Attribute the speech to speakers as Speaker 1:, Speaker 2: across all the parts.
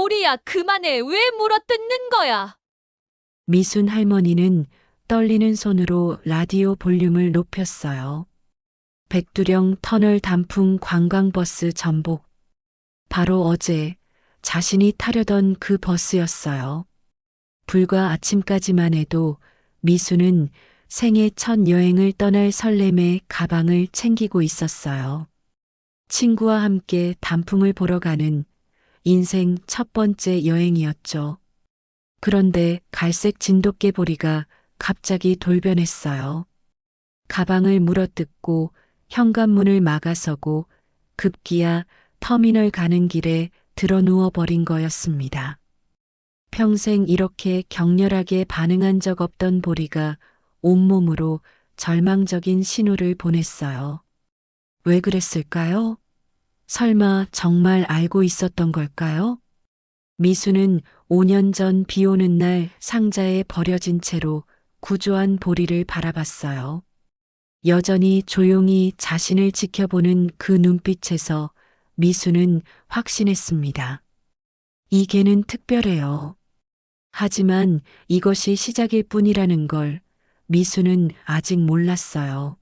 Speaker 1: 보리야, 그만해. 왜 물어뜯는 거야?
Speaker 2: 미순 할머니는 떨리는 손으로 라디오 볼륨을 높였어요. 백두령 터널 단풍 관광버스 전복. 바로 어제 자신이 타려던 그 버스였어요. 불과 아침까지만 해도 미수는 생애 첫 여행을 떠날 설렘에 가방을 챙기고 있었어요. 친구와 함께 단풍을 보러 가는 인생 첫 번째 여행이었죠. 그런데 갈색 진돗개 보리가 갑자기 돌변했어요. 가방을 물어뜯고 현관문을 막아서고 급기야 터미널 가는 길에 들어 누워 버린 거였습니다. 평생 이렇게 격렬하게 반응한 적 없던 보리가 온몸으로 절망적인 신호를 보냈어요. 왜 그랬을까요? 설마 정말 알고 있었던 걸까요? 미수는 5년 전 비 오는 날 상자에 버려진 채로 구조한 보리를 바라봤어요. 여전히 조용히 자신을 지켜보는 그 눈빛에서 미수는 확신했습니다. 이 개는 특별해요. 하지만 이것이 시작일 뿐이라는 걸 미수는 아직 몰랐어요.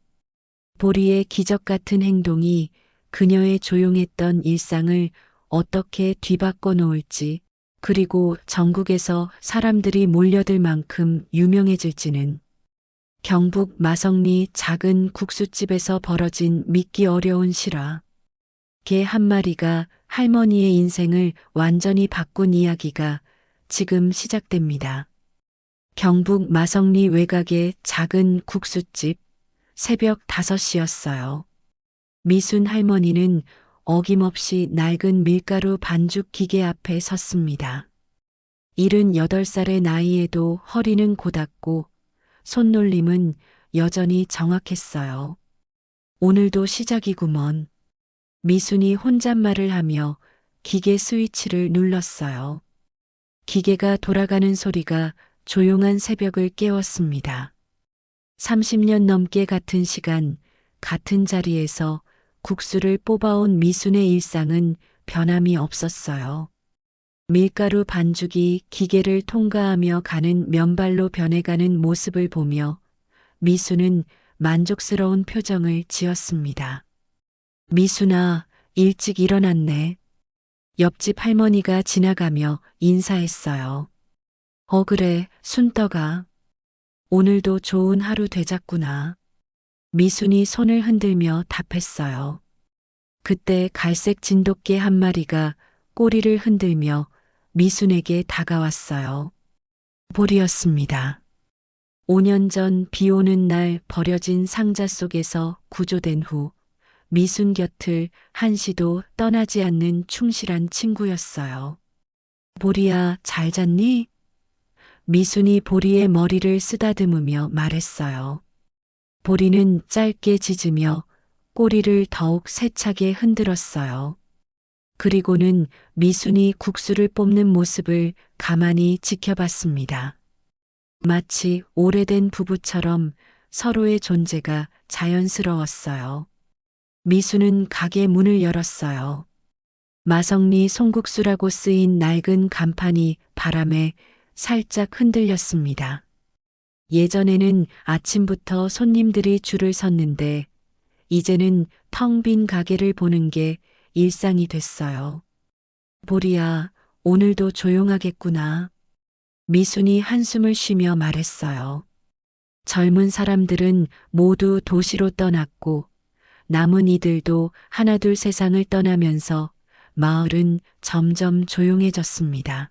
Speaker 2: 보리의 기적 같은 행동이 그녀의 조용했던 일상을 어떻게 뒤바꿔 놓을지, 그리고 전국에서 사람들이 몰려들 만큼 유명해질지는. 경북 마성리 작은 국수집에서 벌어진 믿기 어려운 실화. 개 한 마리가 할머니의 인생을 완전히 바꾼 이야기가 지금 시작됩니다. 경북 마성리 외곽의 작은 국수집, 새벽 5시였어요. 미순 할머니는 어김없이 낡은 밀가루 반죽 기계 앞에 섰습니다. 78살의 나이에도 허리는 곧았고 손놀림은 여전히 정확했어요. 오늘도 시작이구먼. 미순이 혼잣말을 하며 기계 스위치를 눌렀어요. 기계가 돌아가는 소리가 조용한 새벽을 깨웠습니다. 30년 넘게 같은 시간, 같은 자리에서 국수를 뽑아온 미순의 일상은 변함이 없었어요. 밀가루 반죽이 기계를 통과하며 가는 면발로 변해가는 모습을 보며 미순은 만족스러운 표정을 지었습니다. 미순아, 일찍 일어났네. 옆집 할머니가 지나가며 인사했어요. 그래, 순떡아. 오늘도 좋은 하루 되자꾸나. 미순이 손을 흔들며 답했어요. 그때 갈색 진돗개 한 마리가 꼬리를 흔들며 미순에게 다가왔어요. 볼이었습니다. 5년 전 비 오는 날 버려진 상자 속에서 구조된 후 미순 곁을 한시도 떠나지 않는 충실한 친구였어요. 보리야, 잘 잤니? 미순이 보리의 머리를 쓰다듬으며 말했어요. 보리는 짧게 짖으며 꼬리를 더욱 세차게 흔들었어요. 그리고는 미순이 국수를 뽑는 모습을 가만히 지켜봤습니다. 마치 오래된 부부처럼 서로의 존재가 자연스러웠어요. 미수는 가게 문을 열었어요. 마성리 송국수라고 쓰인 낡은 간판이 바람에 살짝 흔들렸습니다. 예전에는 아침부터 손님들이 줄을 섰는데 이제는 텅 빈 가게를 보는 게 일상이 됐어요. 보리야, 오늘도 조용하겠구나. 미순이 한숨을 쉬며 말했어요. 젊은 사람들은 모두 도시로 떠났고 남은 이들도 하나둘 세상을 떠나면서 마을은 점점 조용해졌습니다.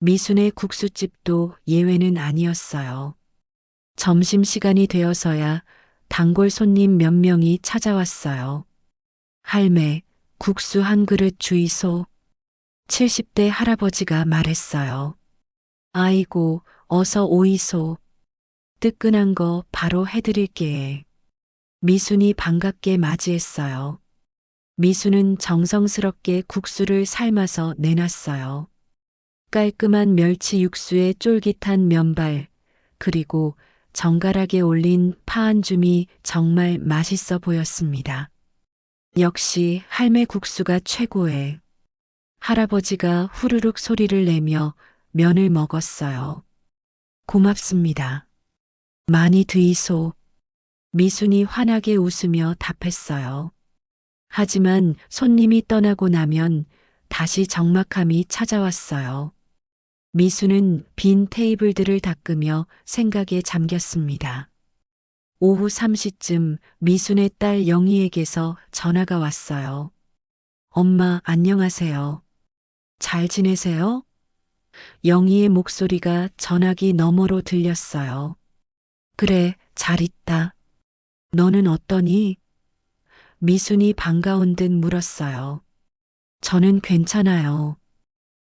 Speaker 2: 미순의 국수집도 예외는 아니었어요. 점심시간이 되어서야 단골 손님 몇 명이 찾아왔어요. 할매, 국수 한 그릇 주이소. 70대 할아버지가 말했어요. 아이고, 어서 오이소. 뜨끈한 거 바로 해드릴게. 미순이 반갑게 맞이했어요. 미순은 정성스럽게 국수를 삶아서 내놨어요. 깔끔한 멸치 육수에 쫄깃한 면발, 그리고 정갈하게 올린 파 한 줌이 정말 맛있어 보였습니다. 역시 할매 국수가 최고에. 할아버지가 후루룩 소리를 내며 면을 먹었어요. 고맙습니다. 많이 드이소. 미순이 환하게 웃으며 답했어요. 하지만 손님이 떠나고 나면 다시 적막함이 찾아왔어요. 미수는 빈 테이블들을 닦으며 생각에 잠겼습니다. 오후 3시쯤 미순의 딸 영희에게서 전화가 왔어요. 엄마, 안녕하세요. 잘 지내세요? 영희의 목소리가 전화기 너머로 들렸어요. 그래, 잘 있다. 너는 어떠니? 미순이 반가운 듯 물었어요. 저는 괜찮아요.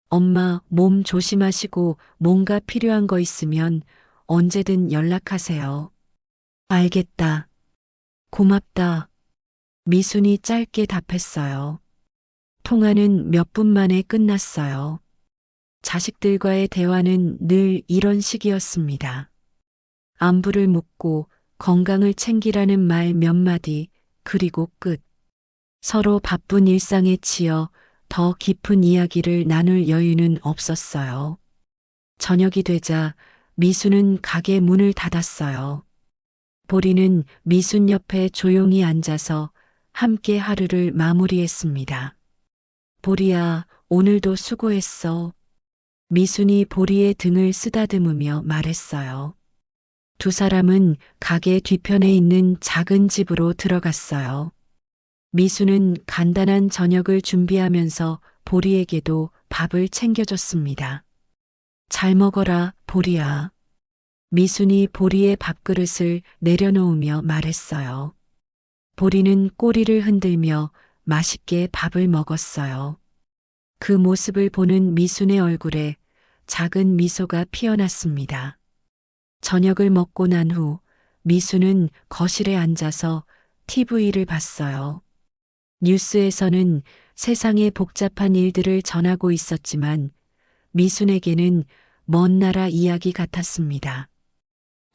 Speaker 2: 엄마, 몸 조심하시고 뭔가 필요한 거 있으면 언제든 연락하세요. 알겠다. 고맙다. 미순이 짧게 답했어요. 통화는 몇 분 만에 끝났어요. 자식들과의 대화는 늘 이런 식이었습니다. 안부를 묻고 건강을 챙기라는 말 몇 마디, 그리고 끝. 서로 바쁜 일상에 치여 더 깊은 이야기를 나눌 여유는 없었어요. 저녁이 되자 미수는 가게 문을 닫았어요. 보리는 미순 옆에 조용히 앉아서 함께 하루를 마무리했습니다. 보리야, 오늘도 수고했어. 미순이 보리의 등을 쓰다듬으며 말했어요. 두 사람은 가게 뒤편에 있는 작은 집으로 들어갔어요. 미수는 간단한 저녁을 준비하면서 보리에게도 밥을 챙겨줬습니다. 잘 먹어라, 보리야. 미순이 보리의 밥그릇을 내려놓으며 말했어요. 보리는 꼬리를 흔들며 맛있게 밥을 먹었어요. 그 모습을 보는 미순의 얼굴에 작은 미소가 피어났습니다. 저녁을 먹고 난 후 미순은 거실에 앉아서 TV를 봤어요. 뉴스에서는 세상의 복잡한 일들을 전하고 있었지만 미순에게는 먼 나라 이야기 같았습니다.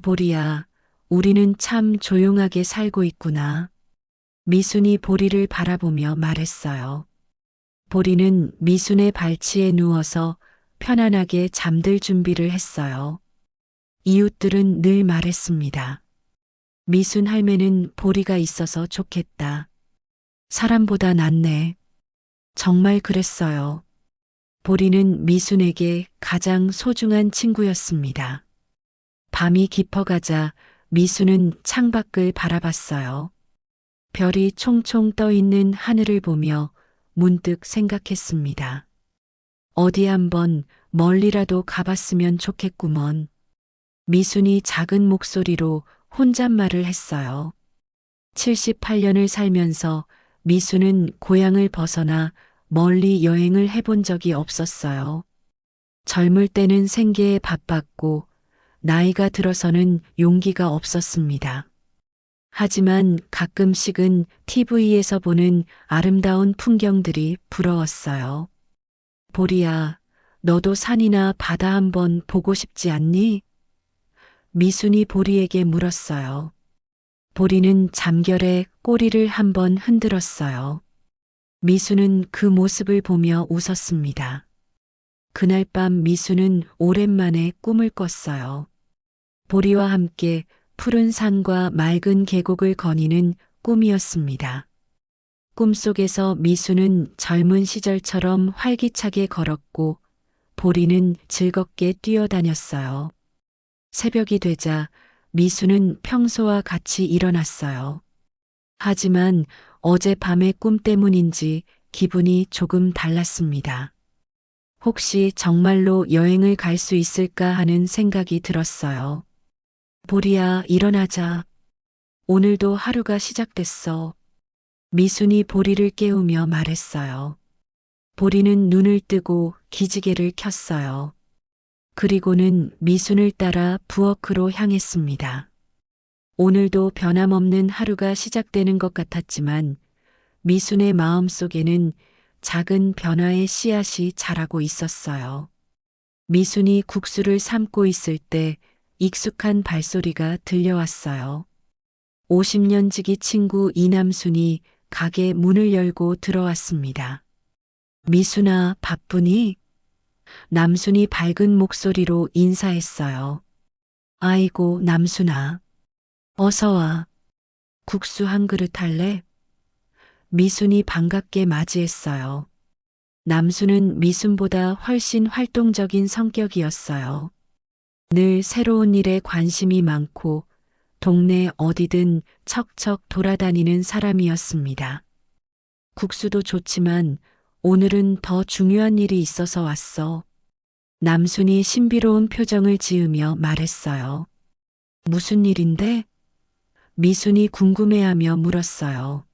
Speaker 2: 보리야, 우리는 참 조용하게 살고 있구나. 미순이 보리를 바라보며 말했어요. 보리는 미순의 발치에 누워서 편안하게 잠들 준비를 했어요. 이웃들은 늘 말했습니다. 미순 할매는 보리가 있어서 좋겠다. 사람보다 낫네. 정말 그랬어요. 보리는 미순에게 가장 소중한 친구였습니다. 밤이 깊어가자 미순은 창밖을 바라봤어요. 별이 총총 떠 있는 하늘을 보며 문득 생각했습니다. 어디 한번 멀리라도 가봤으면 좋겠구먼. 미순이 작은 목소리로 혼잣말을 했어요. 78년을 살면서 미순은 고향을 벗어나 멀리 여행을 해본 적이 없었어요. 젊을 때는 생계에 바빴고 나이가 들어서는 용기가 없었습니다. 하지만 가끔씩은 TV에서 보는 아름다운 풍경들이 부러웠어요. 보리야, 너도 산이나 바다 한번 보고 싶지 않니? 미순이 보리에게 물었어요. 보리는 잠결에 꼬리를 한번 흔들었어요. 미순은 그 모습을 보며 웃었습니다. 그날 밤 미순은 오랜만에 꿈을 꿨어요. 보리와 함께 푸른 산과 맑은 계곡을 거니는 꿈이었습니다. 꿈속에서 미순은 젊은 시절처럼 활기차게 걸었고 보리는 즐겁게 뛰어다녔어요. 새벽이 되자 미순은 평소와 같이 일어났어요. 하지만 어젯밤의 꿈 때문인지 기분이 조금 달랐습니다. 혹시 정말로 여행을 갈 수 있을까 하는 생각이 들었어요. 보리야, 일어나자. 오늘도 하루가 시작됐어. 미순이 보리를 깨우며 말했어요. 보리는 눈을 뜨고 기지개를 켰어요. 그리고는 미순을 따라 부엌으로 향했습니다. 오늘도 변함없는 하루가 시작되는 것 같았지만 미순의 마음속에는 작은 변화의 씨앗이 자라고 있었어요. 미순이 국수를 삶고 있을 때 익숙한 발소리가 들려왔어요. 50년 지기 친구 이남순이 가게 문을 열고 들어왔습니다. 미순아, 바쁘니? 남순이 밝은 목소리로 인사했어요. 아이고, 남순아. 어서 와. 국수 한 그릇 할래? 미순이 반갑게 맞이했어요. 남순은 미순보다 훨씬 활동적인 성격이었어요. 늘 새로운 일에 관심이 많고 동네 어디든 척척 돌아다니는 사람이었습니다. 국수도 좋지만 오늘은 더 중요한 일이 있어서 왔어. 남순이 신비로운 표정을 지으며 말했어요. 무슨 일인데? 미순이 궁금해하며 물었어요.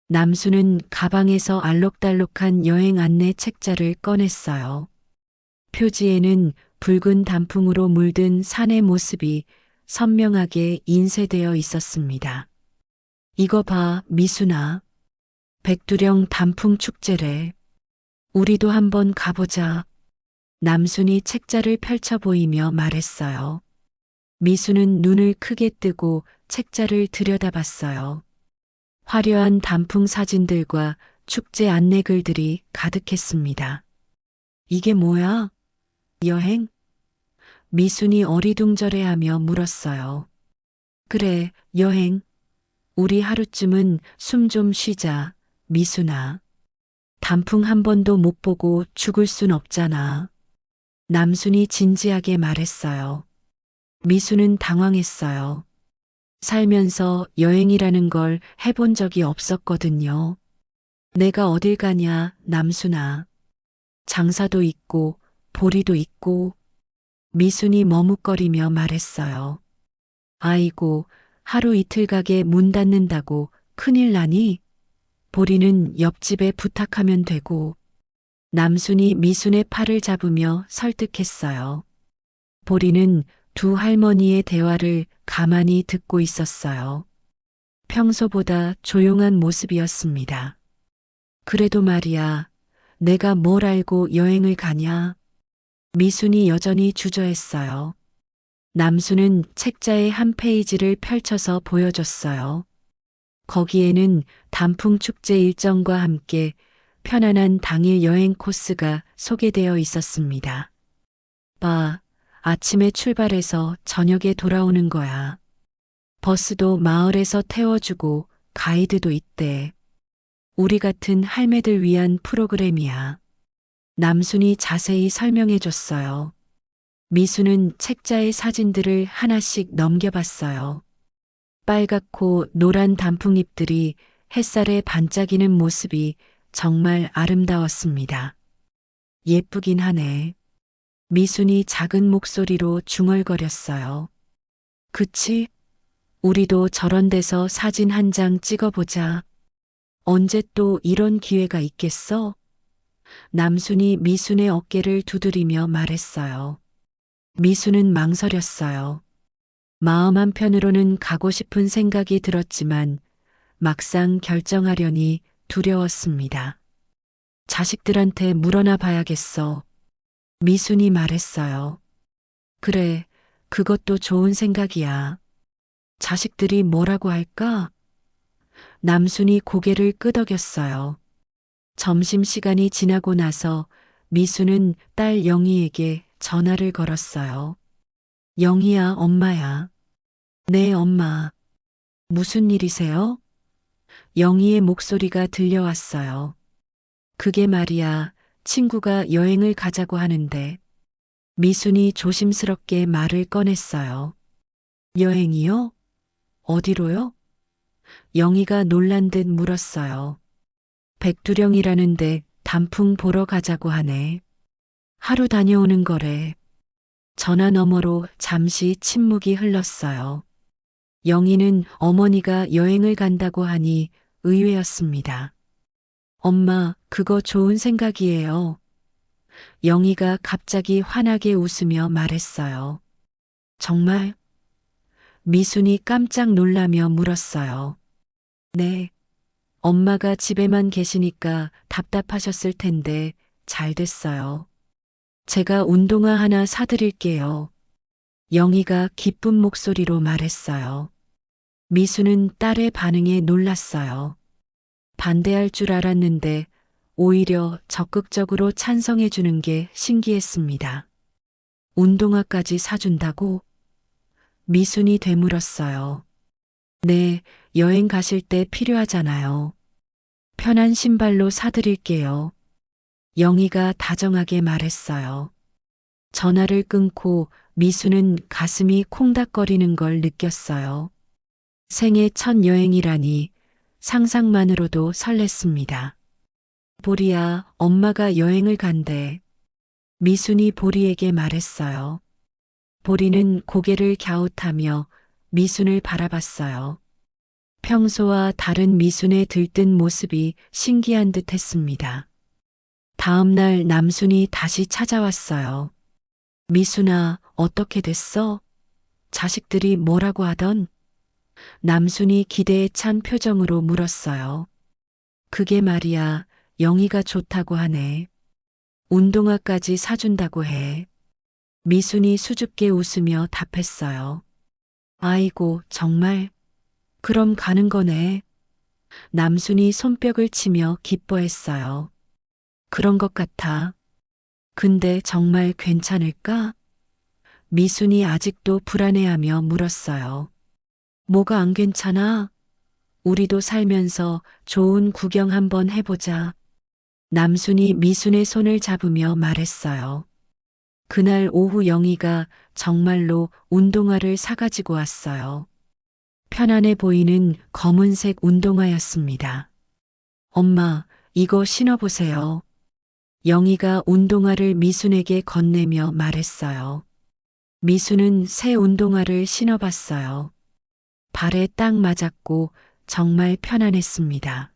Speaker 2: 남순은 가방에서 알록달록한 여행 안내 책자를 꺼냈어요. 표지에는 붉은 단풍으로 물든 산의 모습이 선명하게 인쇄되어 있었습니다. 이거 봐, 미순아. 백두령 단풍 축제래. 우리도 한번 가보자. 남순이 책자를 펼쳐 보이며 말했어요. 미순은 눈을 크게 뜨고 책자를 들여다봤어요. 화려한 단풍 사진들과 축제 안내글들이 가득했습니다. 이게 뭐야? 여행? 미순이 어리둥절해하며 물었어요. 그래, 여행. 우리 하루쯤은 숨 좀 쉬자, 미순아. 단풍 한 번도 못 보고 죽을 순 없잖아. 남순이 진지하게 말했어요. 미순은 당황했어요. 살면서 여행이라는 걸 해본 적이 없었거든요. 내가 어딜 가냐, 남순아. 장사도 있고, 보리도 있고. 미순이 머뭇거리며 말했어요. 아이고, 하루 이틀 가게 문 닫는다고 큰일 나니? 보리는 옆집에 부탁하면 되고. 남순이 미순의 팔을 잡으며 설득했어요. 보리는 두 할머니의 대화를 가만히 듣고 있었어요. 평소보다 조용한 모습이었습니다. 그래도 말이야, 내가 뭘 알고 여행을 가냐? 미순이 여전히 주저했어요. 남순은 책자의 한 페이지를 펼쳐서 보여줬어요. 거기에는 단풍 축제 일정과 함께 편안한 당일 여행 코스가 소개되어 있었습니다. 봐, 아침에 출발해서 저녁에 돌아오는 거야. 버스도 마을에서 태워주고 가이드도 있대. 우리 같은 할매들 위한 프로그램이야. 남순이 자세히 설명해 줬어요. 미순은 책자의 사진들을 하나씩 넘겨봤어요. 빨갛고 노란 단풍잎들이 햇살에 반짝이는 모습이 정말 아름다웠습니다. 예쁘긴 하네. 미순이 작은 목소리로 중얼거렸어요. 그치? 우리도 저런 데서 사진 한 장 찍어보자. 언제 또 이런 기회가 있겠어? 남순이 미순의 어깨를 두드리며 말했어요. 미순은 망설였어요. 마음 한편으로는 가고 싶은 생각이 들었지만 막상 결정하려니 두려웠습니다. 자식들한테 물어나 봐야겠어. 미순이 말했어요. 그래, 그것도 좋은 생각이야. 자식들이 뭐라고 할까? 남순이 고개를 끄덕였어요. 점심시간이 지나고 나서 미순은 딸 영희에게 전화를 걸었어요. 영희야, 엄마야. 네, 엄마. 무슨 일이세요? 영희의 목소리가 들려왔어요. 그게 말이야, 친구가 여행을 가자고 하는데. 미순이 조심스럽게 말을 꺼냈어요. 여행이요? 어디로요? 영희가 놀란 듯 물었어요. 백두령이라는데 단풍 보러 가자고 하네. 하루 다녀오는 거래. 전화 너머로 잠시 침묵이 흘렀어요. 영희는 어머니가 여행을 간다고 하니 의외였습니다. 엄마, 그거 좋은 생각이에요. 영희가 갑자기 환하게 웃으며 말했어요. 정말? 미순이 깜짝 놀라며 물었어요. 네. 엄마가 집에만 계시니까 답답하셨을 텐데 잘 됐어요. 제가 운동화 하나 사드릴게요. 영희가 기쁜 목소리로 말했어요. 미수는 딸의 반응에 놀랐어요. 반대할 줄 알았는데 오히려 적극적으로 찬성해 주는 게 신기했습니다. 운동화까지 사준다고? 미순이 되물었어요. 네, 여행 가실 때 필요하잖아요. 편한 신발로 사드릴게요. 영희가 다정하게 말했어요. 전화를 끊고 미수는 가슴이 콩닥거리는 걸 느꼈어요. 생애 첫 여행이라니 상상만으로도 설렜습니다. 보리야, 엄마가 여행을 간대. 미순이 보리에게 말했어요. 보리는 고개를 갸웃하며 미순을 바라봤어요. 평소와 다른 미순의 들뜬 모습이 신기한 듯 했습니다. 다음 날 남순이 다시 찾아왔어요. 미순아, 어떻게 됐어? 자식들이 뭐라고 하던? 남순이 기대에 찬 표정으로 물었어요. 그게 말이야, 영희가 좋다고 하네. 운동화까지 사준다고 해. 미순이 수줍게 웃으며 답했어요. 아이고, 정말? 그럼 가는 거네. 남순이 손뼉을 치며 기뻐했어요. 그런 것 같아. 근데 정말 괜찮을까? 미순이 아직도 불안해하며 물었어요. 뭐가 안 괜찮아? 우리도 살면서 좋은 구경 한번 해보자. 남순이 미순의 손을 잡으며 말했어요. 그날 오후 영희가 정말로 운동화를 사가지고 왔어요. 편안해 보이는 검은색 운동화였습니다. 엄마, 이거 신어보세요. 영희가 운동화를 미순에게 건네며 말했어요. 미순은 새 운동화를 신어봤어요. 발에 딱 맞았고 정말 편안했습니다.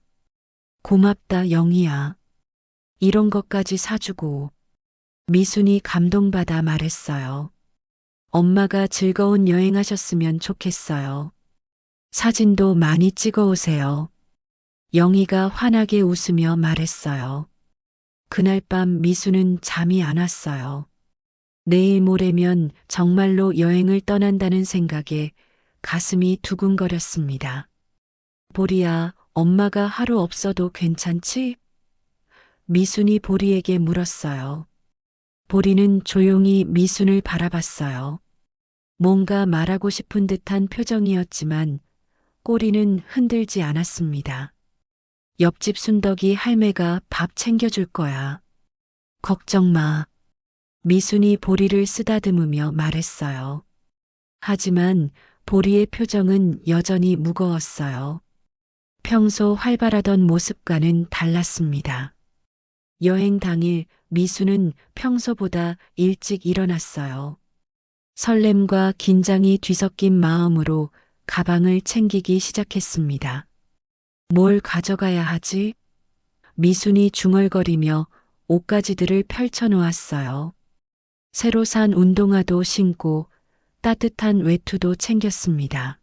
Speaker 2: 고맙다, 영희야. 이런 것까지 사주고. 미순이 감동받아 말했어요. 엄마가 즐거운 여행하셨으면 좋겠어요. 사진도 많이 찍어 오세요. 영희가 환하게 웃으며 말했어요. 그날 밤 미수는 잠이 안 왔어요. 내일 모레면 정말로 여행을 떠난다는 생각에 가슴이 두근거렸습니다. 보리야, 엄마가 하루 없어도 괜찮지? 미순이 보리에게 물었어요. 보리는 조용히 미순을 바라봤어요. 뭔가 말하고 싶은 듯한 표정이었지만 꼬리는 흔들지 않았습니다. 옆집 순덕이 할매가 밥 챙겨줄 거야. 걱정 마. 미순이 보리를 쓰다듬으며 말했어요. 하지만 보리의 표정은 여전히 무거웠어요. 평소 활발하던 모습과는 달랐습니다. 여행 당일 미수는 평소보다 일찍 일어났어요. 설렘과 긴장이 뒤섞인 마음으로 가방을 챙기기 시작했습니다. 뭘 가져가야 하지? 미순이 중얼거리며 옷가지들을 펼쳐 놓았어요. 새로 산 운동화도 신고 따뜻한 외투도 챙겼습니다.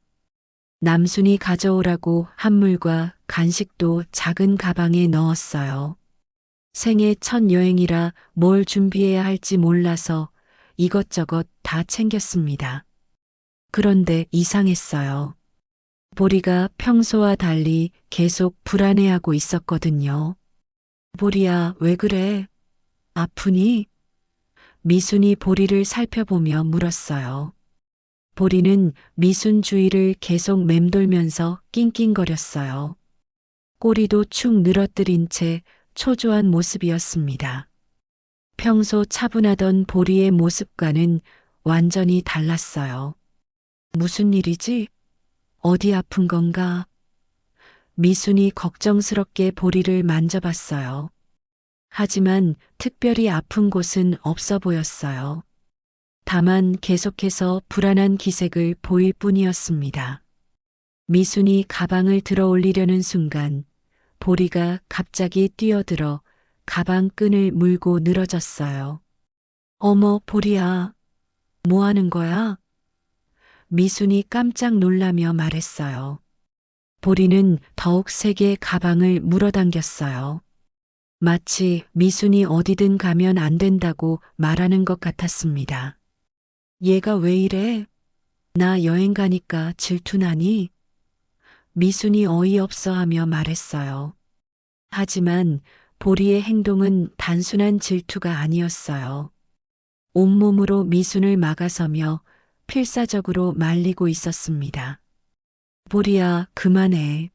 Speaker 2: 남순이 가져오라고 한물과 간식도 작은 가방에 넣었어요. 생애 첫 여행이라 뭘 준비해야 할지 몰라서 이것저것 다 챙겼습니다. 그런데 이상했어요. 보리가 평소와 달리 계속 불안해하고 있었거든요. 보리야, 왜 그래? 아프니? 미순이 보리를 살펴보며 물었어요. 보리는 미순 주위를 계속 맴돌면서 낑낑거렸어요. 꼬리도 축 늘어뜨린 채 초조한 모습이었습니다. 평소 차분하던 보리의 모습과는 완전히 달랐어요. 무슨 일이지? 어디 아픈 건가? 미순이 걱정스럽게 보리를 만져봤어요. 하지만 특별히 아픈 곳은 없어 보였어요. 다만 계속해서 불안한 기색을 보일 뿐이었습니다. 미순이 가방을 들어 올리려는 순간 보리가 갑자기 뛰어들어 가방 끈을 물고 늘어졌어요. 어머, 보리야. 뭐 하는 거야? 미순이 깜짝 놀라며 말했어요. 보리는 더욱 세게 가방을 물어당겼어요. 마치 미순이 어디든 가면 안 된다고 말하는 것 같았습니다. 얘가 왜 이래? 나 여행 가니까 질투나니? 미순이 어이없어 하며 말했어요. 하지만 보리의 행동은 단순한 질투가 아니었어요. 온몸으로 미순을 막아서며 필사적으로 말리고 있었습니다. 보리야, 그만해.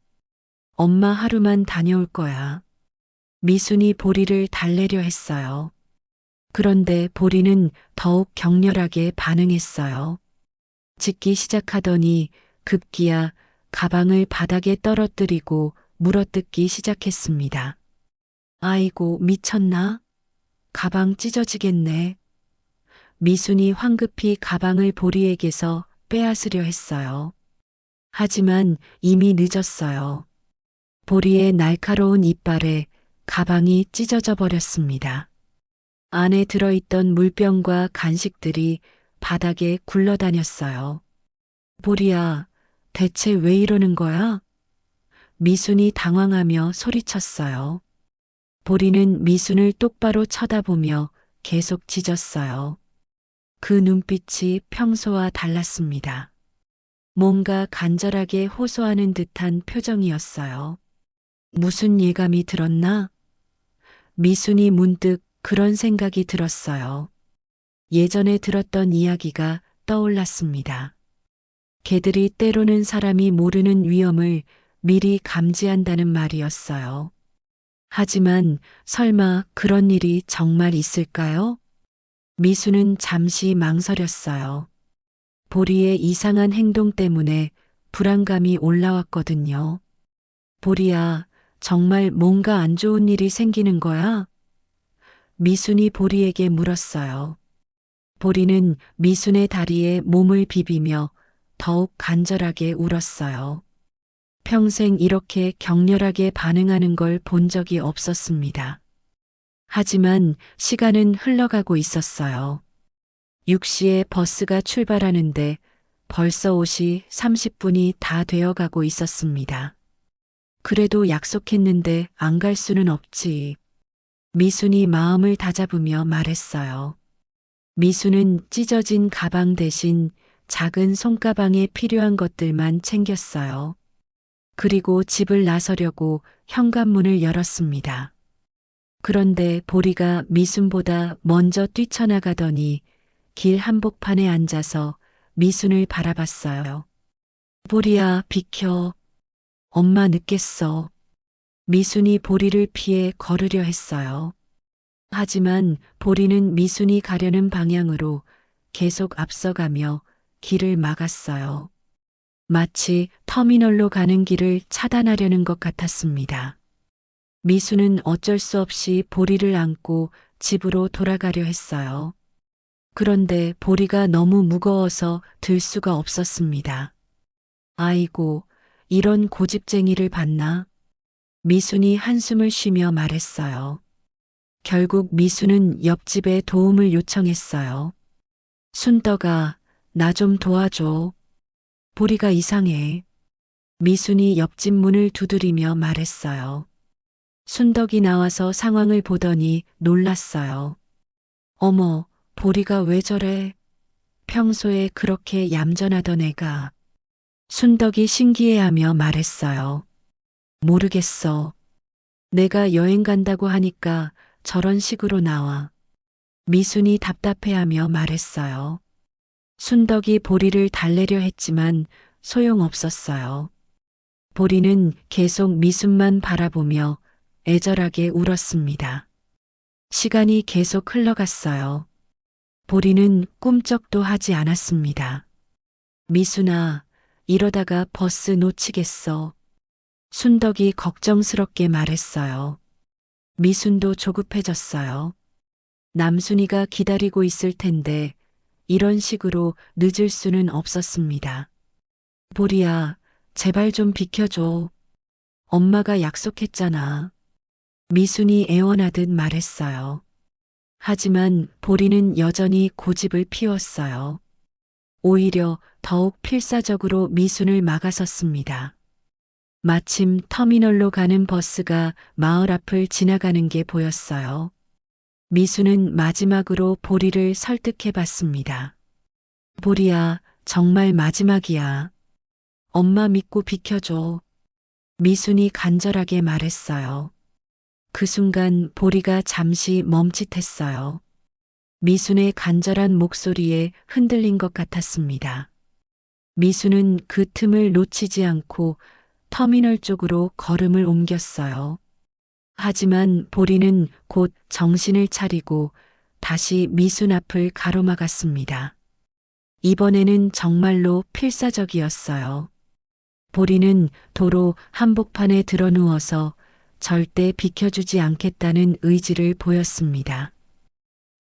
Speaker 2: 엄마 하루만 다녀올 거야. 미순이 보리를 달래려 했어요. 그런데 보리는 더욱 격렬하게 반응했어요. 짖기 시작하더니 급기야 가방을 바닥에 떨어뜨리고 물어뜯기 시작했습니다. 아이고, 미쳤나? 가방 찢어지겠네. 미순이 황급히 가방을 보리에게서 빼앗으려 했어요. 하지만 이미 늦었어요. 보리의 날카로운 이빨에 가방이 찢어져 버렸습니다. 안에 들어있던 물병과 간식들이 바닥에 굴러다녔어요. 보리야, 대체 왜 이러는 거야? 미순이 당황하며 소리쳤어요. 보리는 미순을 똑바로 쳐다보며 계속 짖었어요. 그 눈빛이 평소와 달랐습니다. 뭔가 간절하게 호소하는 듯한 표정이었어요. 무슨 예감이 들었나? 미순이 문득 그런 생각이 들었어요. 예전에 들었던 이야기가 떠올랐습니다. 개들이 때로는 사람이 모르는 위험을 미리 감지한다는 말이었어요. 하지만 설마 그런 일이 정말 있을까요? 미수는 잠시 망설였어요. 보리의 이상한 행동 때문에 불안감이 올라왔거든요. 보리야, 정말 뭔가 안 좋은 일이 생기는 거야? 미순이 보리에게 물었어요. 보리는 미순의 다리에 몸을 비비며 더욱 간절하게 울었어요. 평생 이렇게 격렬하게 반응하는 걸 본 적이 없었습니다. 하지만 시간은 흘러가고 있었어요. 6시에 버스가 출발하는데 벌써 옷이 30분이 다 되어 가고 있었습니다. 그래도 약속했는데 안 갈 수는 없지. 미순이 마음을 다잡으며 말했어요. 미순은 찢어진 가방 대신 작은 손가방에 필요한 것들만 챙겼어요. 그리고 집을 나서려고 현관문을 열었습니다. 그런데 보리가 미순보다 먼저 뛰쳐나가더니 길 한복판에 앉아서 미순을 바라봤어요. 보리야, 비켜. 엄마 늦겠어. 미순이 보리를 피해 걸으려 했어요. 하지만 보리는 미순이 가려는 방향으로 계속 앞서가며 길을 막았어요. 마치 터미널로 가는 길을 차단하려는 것 같았습니다. 미수는 어쩔 수 없이 보리를 안고 집으로 돌아가려 했어요. 그런데 보리가 너무 무거워서 들 수가 없었습니다. 아이고, 이런 고집쟁이를 봤나? 미순이 한숨을 쉬며 말했어요. 결국 미수는 옆집에 도움을 요청했어요. 순떡아, 나 좀 도와줘. 보리가 이상해. 미순이 옆집 문을 두드리며 말했어요. 순덕이 나와서 상황을 보더니 놀랐어요. 어머, 보리가 왜 저래? 평소에 그렇게 얌전하던 애가. 순덕이 신기해하며 말했어요. 모르겠어. 내가 여행 간다고 하니까 저런 식으로 나와. 미순이 답답해하며 말했어요. 순덕이 보리를 달래려 했지만 소용없었어요. 보리는 계속 미순만 바라보며 애절하게 울었습니다. 시간이 계속 흘러갔어요. 보리는 꿈쩍도 하지 않았습니다. 미순아, 이러다가 버스 놓치겠어. 순덕이 걱정스럽게 말했어요. 미순도 조급해졌어요. 남순이가 기다리고 있을 텐데 이런 식으로 늦을 수는 없었습니다. 보리야, 제발 좀 비켜줘. 엄마가 약속했잖아. 미순이 애원하듯 말했어요. 하지만 보리는 여전히 고집을 피웠어요. 오히려 더욱 필사적으로 미순을 막아섰습니다. 마침 터미널로 가는 버스가 마을 앞을 지나가는 게 보였어요. 미순은 마지막으로 보리를 설득해 봤습니다. 보리야, 정말 마지막이야. 엄마 믿고 비켜줘. 미순이 간절하게 말했어요. 그 순간 보리가 잠시 멈칫했어요. 미순의 간절한 목소리에 흔들린 것 같았습니다. 미순은 그 틈을 놓치지 않고 터미널 쪽으로 걸음을 옮겼어요. 하지만 보리는 곧 정신을 차리고 다시 미순 앞을 가로막았습니다. 이번에는 정말로 필사적이었어요. 보리는 도로 한복판에 드러 누워서 절대 비켜주지 않겠다는 의지를 보였습니다.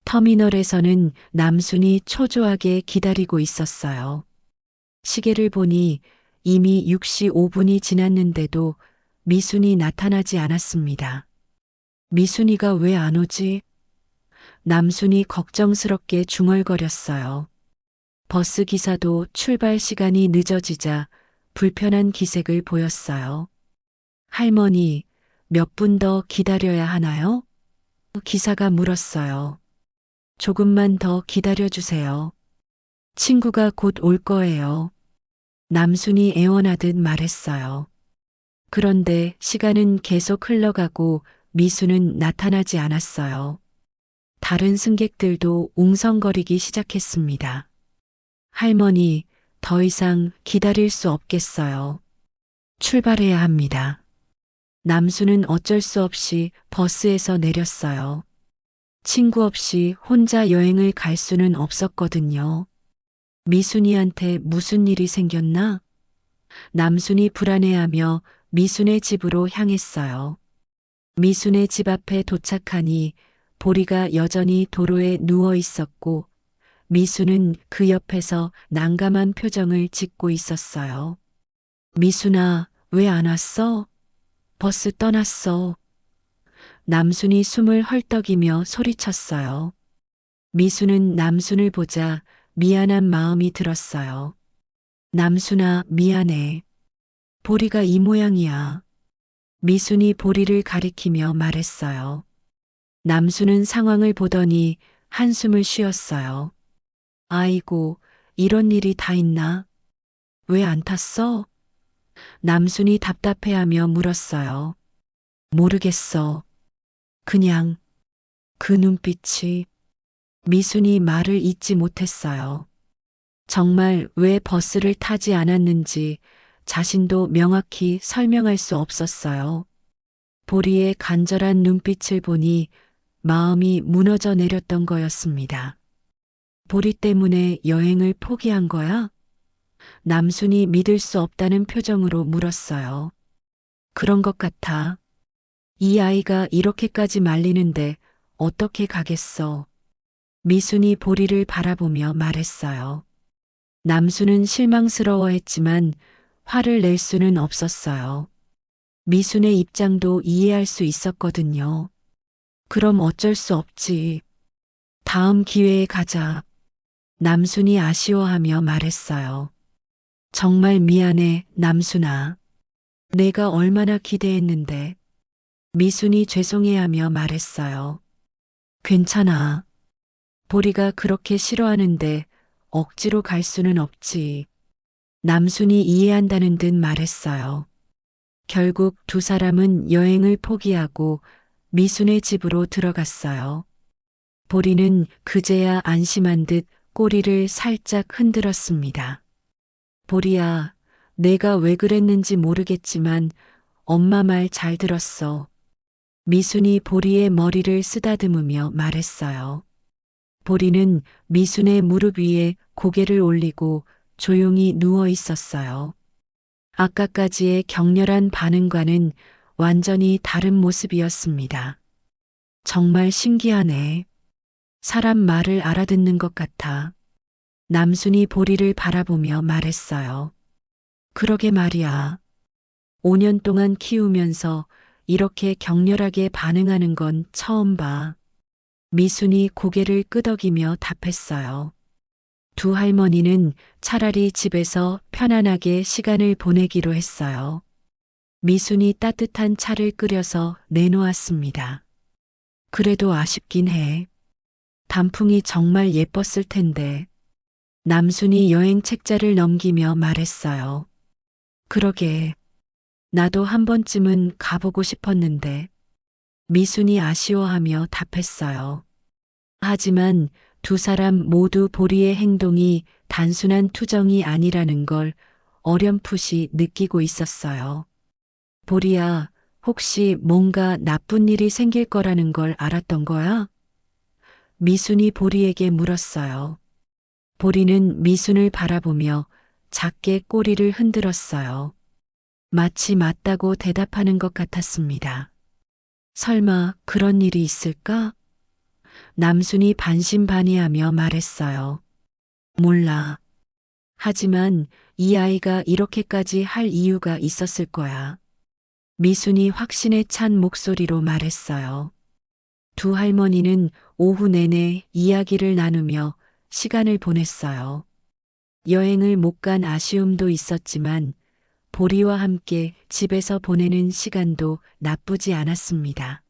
Speaker 2: 터미널에서는 남순이 초조하게 기다리고 있었어요. 시계를 보니 이미 6시 5분이 지났는데도 미순이 나타나지 않았습니다. 미순이가 왜 안 오지? 남순이 걱정스럽게 중얼거렸어요. 버스 기사도 출발 시간이 늦어지자 불편한 기색을 보였어요. 할머니, 몇 분 더 기다려야 하나요? 기사가 물었어요. 조금만 더 기다려주세요. 친구가 곧 올 거예요. 남순이 애원하듯 말했어요. 그런데 시간은 계속 흘러가고 미수는 나타나지 않았어요. 다른 승객들도 웅성거리기 시작했습니다. 할머니, 더 이상 기다릴 수 없겠어요. 출발해야 합니다. 남수는 어쩔 수 없이 버스에서 내렸어요. 친구 없이 혼자 여행을 갈 수는 없었거든요. 미순이한테 무슨 일이 생겼나? 남순이 불안해하며 미순의 집으로 향했어요. 미순의 집 앞에 도착하니 보리가 여전히 도로에 누워 있었고 미순은 그 옆에서 난감한 표정을 짓고 있었어요. 미순아, 왜 안 왔어? 버스 떠났어. 남순이 숨을 헐떡이며 소리쳤어요. 미순은 남순을 보자 미안한 마음이 들었어요. 남순아, 미안해. 보리가 이 모양이야. 미순이 보리를 가리키며 말했어요. 남순은 상황을 보더니 한숨을 쉬었어요. 아이고, 이런 일이 다 있나? 왜 안 탔어? 남순이 답답해하며 물었어요. 모르겠어. 그냥 그 눈빛이. 미순이 말을 잇지 못했어요. 정말 왜 버스를 타지 않았는지 자신도 명확히 설명할 수 없었어요. 보리의 간절한 눈빛을 보니 마음이 무너져 내렸던 거였습니다. 보리 때문에 여행을 포기한 거야? 남순이 믿을 수 없다는 표정으로 물었어요. 그런 것 같아. 이 아이가 이렇게까지 말리는데 어떻게 가겠어? 미순이 보리를 바라보며 말했어요. 남순은 실망스러워했지만 화를 낼 수는 없었어요. 미순의 입장도 이해할 수 있었거든요. 그럼 어쩔 수 없지. 다음 기회에 가자. 남순이 아쉬워하며 말했어요. 정말 미안해, 남순아. 내가 얼마나 기대했는데. 미순이 죄송해하며 말했어요. 괜찮아. 보리가 그렇게 싫어하는데 억지로 갈 수는 없지. 남순이 이해한다는 듯 말했어요. 결국 두 사람은 여행을 포기하고 미순의 집으로 들어갔어요. 보리는 그제야 안심한 듯 꼬리를 살짝 흔들었습니다. 보리야, 내가 왜 그랬는지 모르겠지만 엄마 말 잘 들었어. 미순이 보리의 머리를 쓰다듬으며 말했어요. 보리는 미순의 무릎 위에 고개를 올리고 조용히 누워 있었어요. 아까까지의 격렬한 반응과는 완전히 다른 모습이었습니다. 정말 신기하네. 사람 말을 알아듣는 것 같아. 남순이 보리를 바라보며 말했어요. 그러게 말이야. 5년 동안 키우면서 이렇게 격렬하게 반응하는 건 처음 봐. 미순이 고개를 끄덕이며 답했어요. 두 할머니는 차라리 집에서 편안하게 시간을 보내기로 했어요. 미순이 따뜻한 차를 끓여서 내놓았습니다. 그래도 아쉽긴 해. 단풍이 정말 예뻤을 텐데. 남순이 여행 책자를 넘기며 말했어요. 그러게. 나도 한 번쯤은 가보고 싶었는데. 미순이 아쉬워하며 답했어요. 하지만 두 사람 모두 보리의 행동이 단순한 투정이 아니라는 걸 어렴풋이 느끼고 있었어요. 보리야, 혹시 뭔가 나쁜 일이 생길 거라는 걸 알았던 거야? 미순이 보리에게 물었어요. 보리는 미순을 바라보며 작게 꼬리를 흔들었어요. 마치 맞다고 대답하는 것 같았습니다. 설마 그런 일이 있을까? 남순이 반신반의하며 말했어요. 몰라. 하지만 이 아이가 이렇게까지 할 이유가 있었을 거야. 미순이 확신에 찬 목소리로 말했어요. 두 할머니는 오후 내내 이야기를 나누며 시간을 보냈어요. 여행을 못 간 아쉬움도 있었지만 보리와 함께 집에서 보내는 시간도 나쁘지 않았습니다.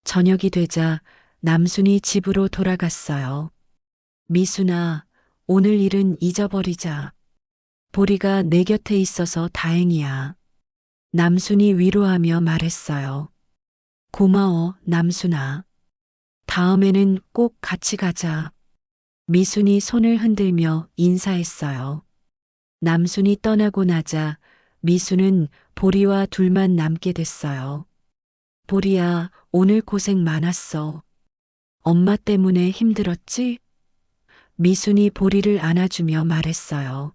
Speaker 2: 저녁이 되자 남순이 집으로 돌아갔어요. 미순아, 오늘 일은 잊어버리자. 보리가 내 곁에 있어서 다행이야. 남순이 위로하며 말했어요. 고마워, 남순아. 다음에는 꼭 같이 가자. 미순이 손을 흔들며 인사했어요. 남순이 떠나고 나자 미순은 보리와 둘만 남게 됐어요. 보리야, 오늘 고생 많았어. 엄마 때문에 힘들었지? 미순이 보리를 안아주며 말했어요.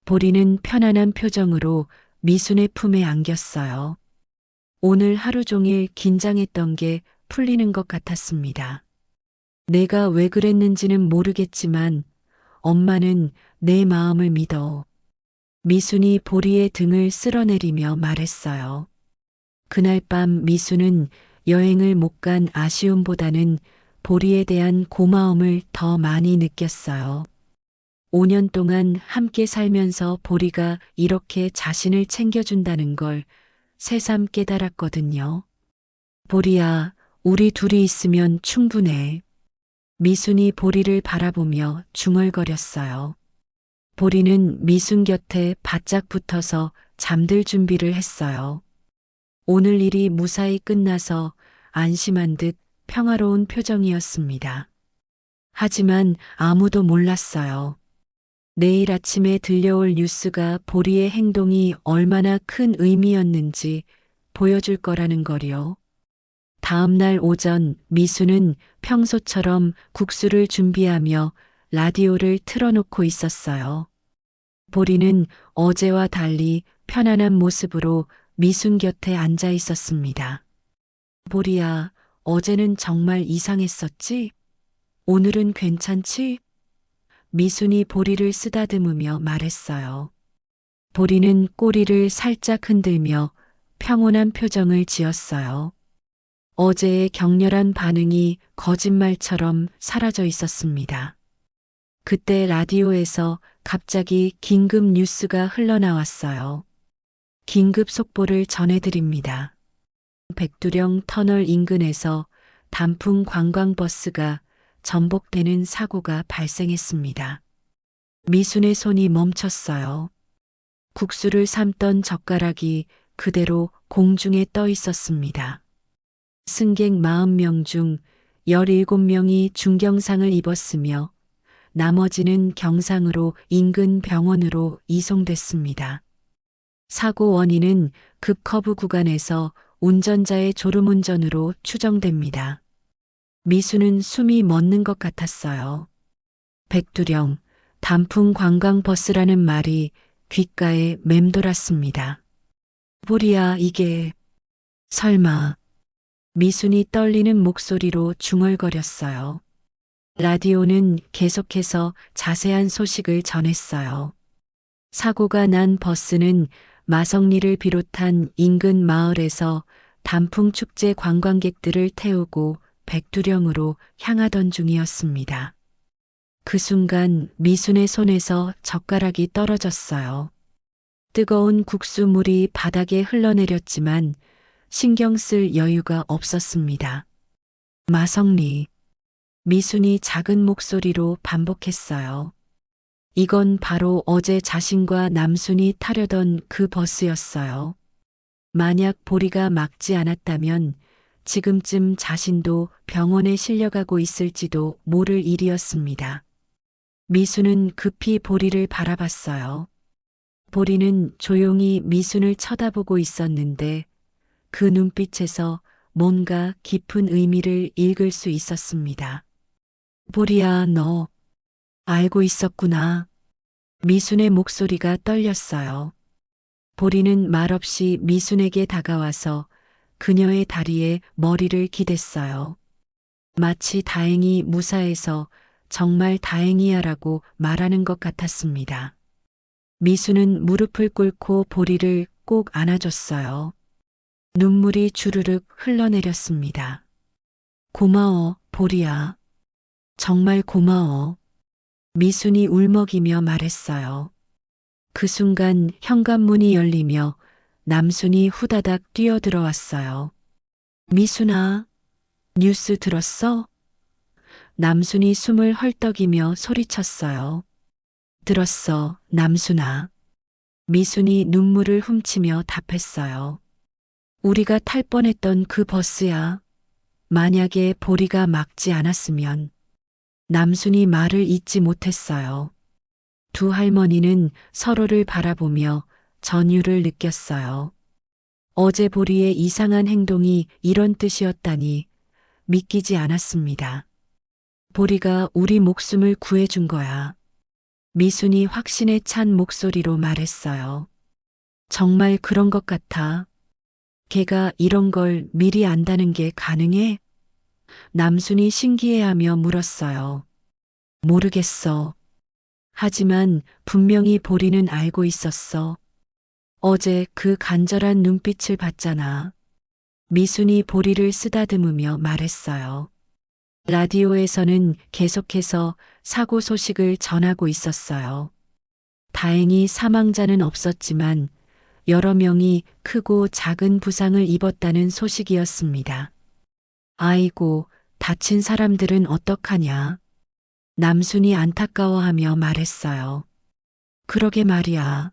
Speaker 2: 보리는 편안한 표정으로 미순의 품에 안겼어요. 오늘 하루 종일 긴장했던 게 풀리는 것 같았습니다. 내가 왜 그랬는지는 모르겠지만 엄마는 내 마음을 믿어. 미순이 보리의 등을 쓸어내리며 말했어요. 그날 밤 미순은 여행을 못 간 아쉬움보다는 보리에 대한 고마움을 더 많이 느꼈어요. 5년 동안 함께 살면서 보리가 이렇게 자신을 챙겨준다는 걸 새삼 깨달았거든요. 보리야, 우리 둘이 있으면 충분해. 미순이 보리를 바라보며 중얼거렸어요. 보리는 미순 곁에 바짝 붙어서 잠들 준비를 했어요. 오늘 일이 무사히 끝나서 안심한 듯 평화로운 표정이었습니다. 하지만 아무도 몰랐어요. 내일 아침에 들려올 뉴스가 보리의 행동이 얼마나 큰 의미였는지 보여줄 거라는 거리요. 다음 날 오전 미수는 평소처럼 국수를 준비하며 라디오를 틀어놓고 있었어요. 보리는 어제와 달리 편안한 모습으로 미순 곁에 앉아 있었습니다. 보리야, 어제는 정말 이상했었지? 오늘은 괜찮지? 미순이 보리를 쓰다듬으며 말했어요. 보리는 꼬리를 살짝 흔들며 평온한 표정을 지었어요. 어제의 격렬한 반응이 거짓말처럼 사라져 있었습니다. 그때 라디오에서 갑자기 긴급 뉴스가 흘러나왔어요. 긴급 속보를 전해드립니다. 백두령 터널 인근에서 단풍 관광버스가 전복되는 사고가 발생했습니다. 미순의 손이 멈췄어요. 국수를 삶던 젓가락이 그대로 공중에 떠 있었습니다. 승객 40명 중 17명이 중경상을 입었으며 나머지는 경상으로 인근 병원으로 이송됐습니다. 사고 원인은 급커브 구간에서 운전자의 졸음운전으로 추정됩니다. 미수는 숨이 멎는 것 같았어요. 백두령, 단풍 관광버스라는 말이 귓가에 맴돌았습니다. 보리야, 이게 설마. 미순이 떨리는 목소리로 중얼거렸어요. 라디오는 계속해서 자세한 소식을 전했어요. 사고가 난 버스는 마성리를 비롯한 인근 마을에서 단풍 축제 관광객들을 태우고 백두령으로 향하던 중이었습니다. 그 순간 미순의 손에서 젓가락이 떨어졌어요. 뜨거운 국수물이 바닥에 흘러내렸지만 신경 쓸 여유가 없었습니다. 마성리. 미순이 작은 목소리로 반복했어요. 이건 바로 어제 자신과 남순이 타려던 그 버스였어요. 만약 보리가 막지 않았다면 지금쯤 자신도 병원에 실려가고 있을지도 모를 일이었습니다. 미수는 급히 보리를 바라봤어요. 보리는 조용히 미순을 쳐다보고 있었는데 그 눈빛에서 뭔가 깊은 의미를 읽을 수 있었습니다. 보리야, 너 알고 있었구나. 미순의 목소리가 떨렸어요. 보리는 말없이 미순에게 다가와서 그녀의 다리에 머리를 기댔어요. 마치 다행히 무사해서 정말 다행이야라고 말하는 것 같았습니다. 미수는 무릎을 꿇고 보리를 꼭 안아줬어요. 눈물이 주르륵 흘러내렸습니다. 고마워, 보리야. 정말 고마워. 미순이 울먹이며 말했어요. 그 순간 현관문이 열리며 남순이 후다닥 뛰어들어왔어요. 미순아, 뉴스 들었어? 남순이 숨을 헐떡이며 소리쳤어요. 들었어, 남순아. 미순이 눈물을 훔치며 답했어요. 우리가 탈 뻔했던 그 버스야. 만약에 보리가 막지 않았으면. 남순이 말을 잇지 못했어요. 두 할머니는 서로를 바라보며 전율을 느꼈어요. 어제 보리의 이상한 행동이 이런 뜻이었다니 믿기지 않았습니다. 보리가 우리 목숨을 구해준 거야. 미순이 확신에 찬 목소리로 말했어요. 정말 그런 것 같아. 걔가 이런 걸 미리 안다는 게 가능해? 남순이 신기해하며 물었어요. 모르겠어. 하지만 분명히 보리는 알고 있었어. 어제 그 간절한 눈빛을 봤잖아. 미순이 보리를 쓰다듬으며 말했어요. 라디오에서는 계속해서 사고 소식을 전하고 있었어요. 다행히 사망자는 없었지만 여러 명이 크고 작은 부상을 입었다는 소식이었습니다. 아이고, 다친 사람들은 어떡하냐? 남순이 안타까워하며 말했어요. 그러게 말이야.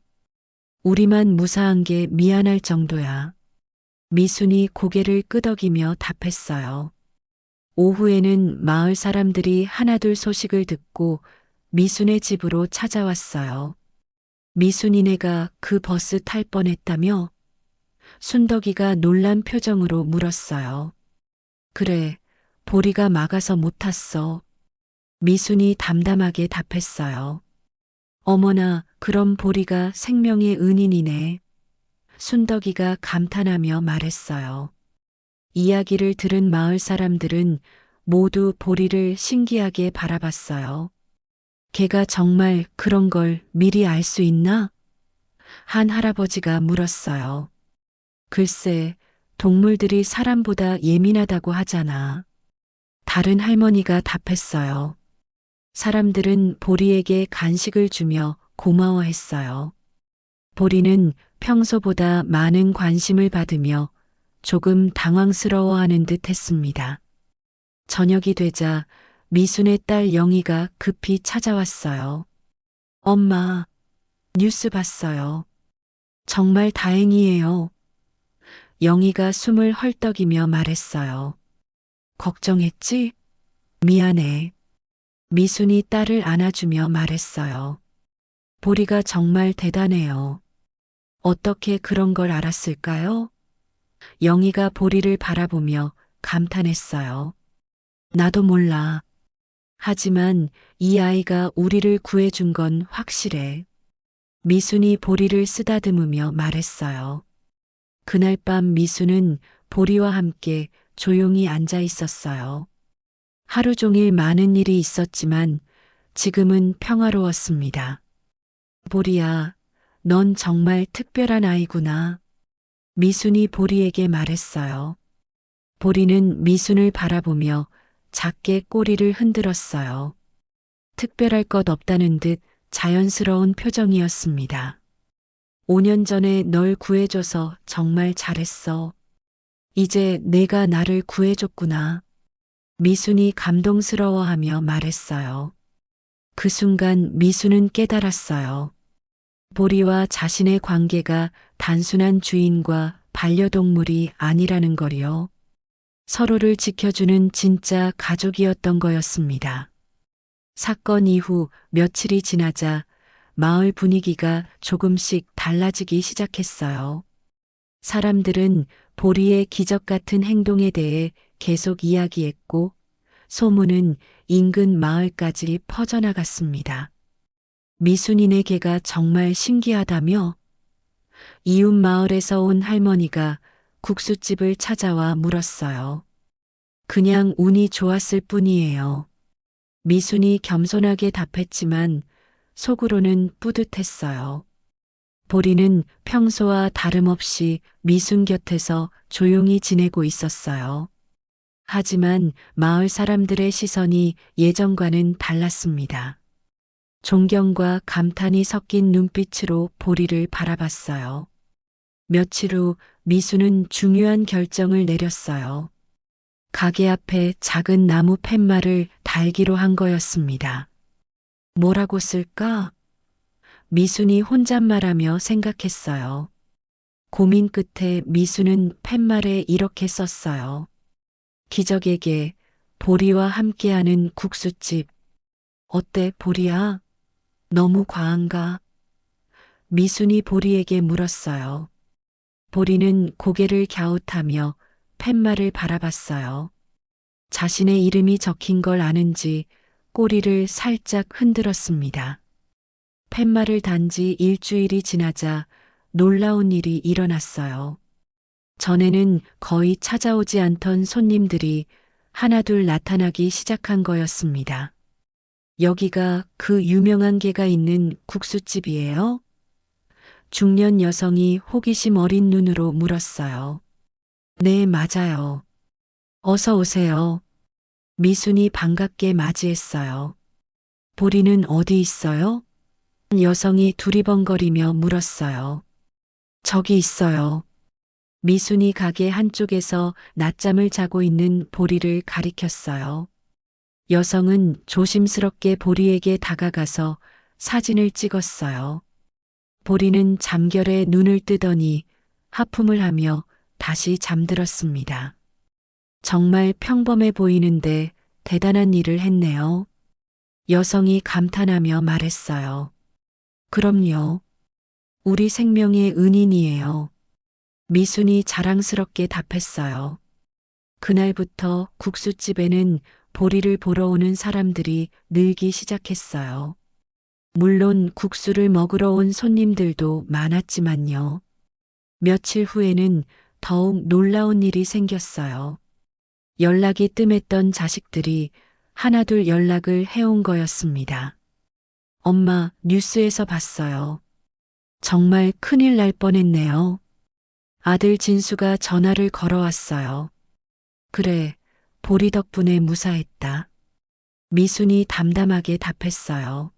Speaker 2: 우리만 무사한 게 미안할 정도야. 미순이 고개를 끄덕이며 답했어요. 오후에는 마을 사람들이 하나둘 소식을 듣고 미순의 집으로 찾아왔어요. 미순이네가 그 버스 탈 뻔했다며? 순덕이가 놀란 표정으로 물었어요. 그래, 보리가 막아서 못 탔어. 미순이 담담하게 답했어요. 어머나, 그럼 보리가 생명의 은인이네. 순덕이가 감탄하며 말했어요. 이야기를 들은 마을 사람들은 모두 보리를 신기하게 바라봤어요. 걔가 정말 그런 걸 미리 알 수 있나? 한 할아버지가 물었어요. 글쎄, 동물들이 사람보다 예민하다고 하잖아. 다른 할머니가 답했어요. 사람들은 보리에게 간식을 주며 고마워했어요. 보리는 평소보다 많은 관심을 받으며 조금 당황스러워하는 듯 했습니다. 저녁이 되자 미순의 딸 영희가 급히 찾아왔어요. 엄마, 뉴스 봤어요. 정말 다행이에요. 영희가 숨을 헐떡이며 말했어요. 걱정했지? 미안해. 미순이 딸을 안아주며 말했어요. 보리가 정말 대단해요. 어떻게 그런 걸 알았을까요? 영희가 보리를 바라보며 감탄했어요. 나도 몰라. 하지만 이 아이가 우리를 구해준 건 확실해. 미순이 보리를 쓰다듬으며 말했어요. 그날 밤 미순은 보리와 함께 조용히 앉아 있었어요. 하루 종일 많은 일이 있었지만 지금은 평화로웠습니다. 보리야, 넌 정말 특별한 아이구나. 미순이 보리에게 말했어요. 보리는 미순을 바라보며 작게 꼬리를 흔들었어요. 특별할 것 없다는 듯 자연스러운 표정이었습니다. 5년 전에 널 구해줘서 정말 잘했어. 이제 내가 나를 구해줬구나. 미순이 감동스러워하며 말했어요. 그 순간 미순은 깨달았어요. 보리와 자신의 관계가 단순한 주인과 반려동물이 아니라는 걸요. 서로를 지켜주는 진짜 가족이었던 거였습니다. 사건 이후 며칠이 지나자 마을 분위기가 조금씩 달라지기 시작했어요. 사람들은 보리의 기적 같은 행동에 대해 계속 이야기했고, 소문은 인근 마을까지 퍼져나갔습니다. 미순이네 개가 정말 신기하다며 이웃 마을에서 온 할머니가 국수집을 찾아와 물었어요. 그냥 운이 좋았을 뿐이에요. 미순이 겸손하게 답했지만 속으로는 뿌듯했어요. 보리는 평소와 다름없이 미순 곁에서 조용히 지내고 있었어요. 하지만 마을 사람들의 시선이 예전과는 달랐습니다. 존경과 감탄이 섞인 눈빛으로 보리를 바라봤어요. 며칠 후 미수는 중요한 결정을 내렸어요. 가게 앞에 작은 나무 팻말을 달기로 한 거였습니다. 뭐라고 쓸까? 미순이 혼잣말하며 생각했어요. 고민 끝에 미수는 팻말에 이렇게 썼어요. 기적에게 보리와 함께하는 국수집. 어때, 보리야? 너무 과한가? 미순이 보리에게 물었어요. 보리는 고개를 갸웃하며 팻말을 바라봤어요. 자신의 이름이 적힌 걸 아는지 꼬리를 살짝 흔들었습니다. 팻말을 단 지 일주일이 지나자 놀라운 일이 일어났어요. 전에는 거의 찾아오지 않던 손님들이 하나둘 나타나기 시작한 거였습니다. 여기가 그 유명한 게가 있는 국수집이에요? 중년 여성이 호기심 어린 눈으로 물었어요. 네, 맞아요. 어서 오세요. 미순이 반갑게 맞이했어요. 보리는 어디 있어요? 여성이 두리번거리며 물었어요. 저기 있어요. 미순이 가게 한쪽에서 낮잠을 자고 있는 보리를 가리켰어요. 여성은 조심스럽게 보리에게 다가가서 사진을 찍었어요. 보리는 잠결에 눈을 뜨더니 하품을 하며 다시 잠들었습니다. 정말 평범해 보이는데 대단한 일을 했네요. 여성이 감탄하며 말했어요. 그럼요. 우리 생명의 은인이에요. 미순이 자랑스럽게 답했어요. 그날부터 국수집에는 보리를 보러 오는 사람들이 늘기 시작했어요. 물론 국수를 먹으러 온 손님들도 많았지만요. 며칠 후에는 더욱 놀라운 일이 생겼어요. 연락이 뜸했던 자식들이 하나둘 연락을 해온 거였습니다. 엄마, 뉴스에서 봤어요. 정말 큰일 날 뻔했네요. 아들 진수가 전화를 걸어왔어요. 그래, 보리 덕분에 무사했다. 미순이 담담하게 답했어요.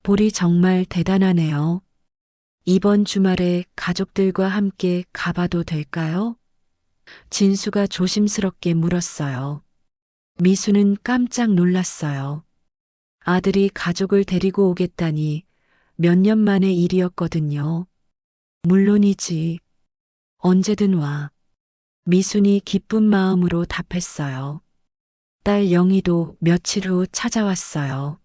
Speaker 2: 보리 정말 대단하네요. 이번 주말에 가족들과 함께 가봐도 될까요? 진수가 조심스럽게 물었어요. 미수는 깜짝 놀랐어요. 아들이 가족을 데리고 오겠다니 몇 년 만의 일이었거든요. 물론이지. 언제든 와. 미순이 기쁜 마음으로 답했어요. 딸 영희도 며칠 후 찾아왔어요.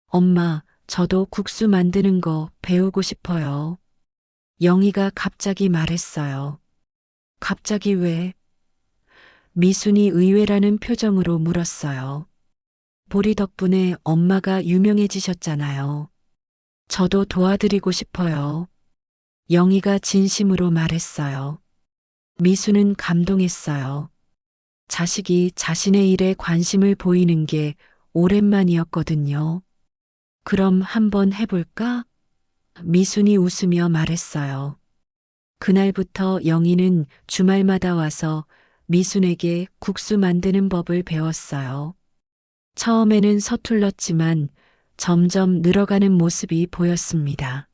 Speaker 2: 엄마, 저도 국수 만드는 거 배우고 싶어요. 영희가 갑자기 말했어요. 갑자기 왜? 미순이 의외라는 표정으로 물었어요. 보리 덕분에 엄마가 유명해지셨잖아요. 저도 도와드리고 싶어요. 영희가 진심으로 말했어요. 미수는 감동했어요. 자식이 자신의 일에 관심을 보이는 게 오랜만이었거든요. 그럼 한번 해볼까? 미순이 웃으며 말했어요. 그날부터 영희는 주말마다 와서 미순에게 국수 만드는 법을 배웠어요. 처음에는 서툴렀지만 점점 늘어가는 모습이 보였습니다.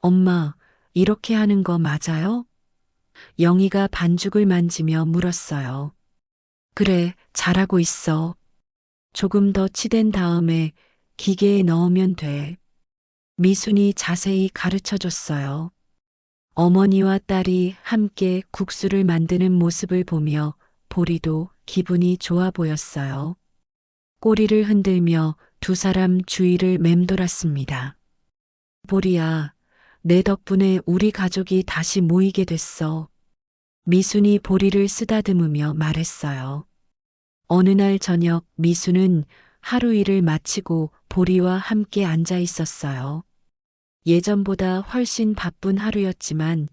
Speaker 2: 엄마, 이렇게 하는 거 맞아요? 영희가 반죽을 만지며 물었어요. 그래, 잘하고 있어. 조금 더 치댄 다음에 기계에 넣으면 돼. 미순이 자세히 가르쳐 줬어요. 어머니와 딸이 함께 국수를 만드는 모습을 보며 보리도 기분이 좋아 보였어요. 꼬리를 흔들며 두 사람 주위를 맴돌았습니다. 보리야, 내 덕분에 우리 가족이 다시 모이게 됐어. 미순이 보리를 쓰다듬으며 말했어요. 어느 날 저녁 미순은 하루 일을 마치고 보리와 함께 앉아 있었어요. 예전보다 훨씬 바쁜 하루였지만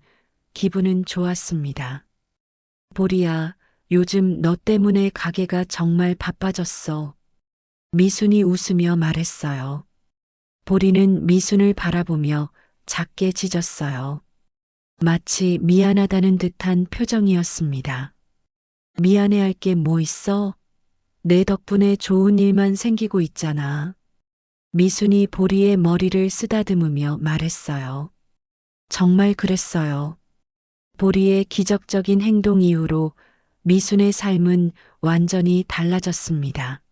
Speaker 2: 기분은 좋았습니다. 보리야, 요즘 너 때문에 가게가 정말 바빠졌어. 미순이 웃으며 말했어요. 보리는 미순을 바라보며 작게 짖었어요. 마치 미안하다는 듯한 표정이었습니다. 미안해할 게 뭐 있어? 내 덕분에 좋은 일만 생기고 있잖아. 미순이 보리의 머리를 쓰다듬으며 말했어요. 정말 그랬어요. 보리의 기적적인 행동 이후로 미순의 삶은 완전히 달라졌습니다.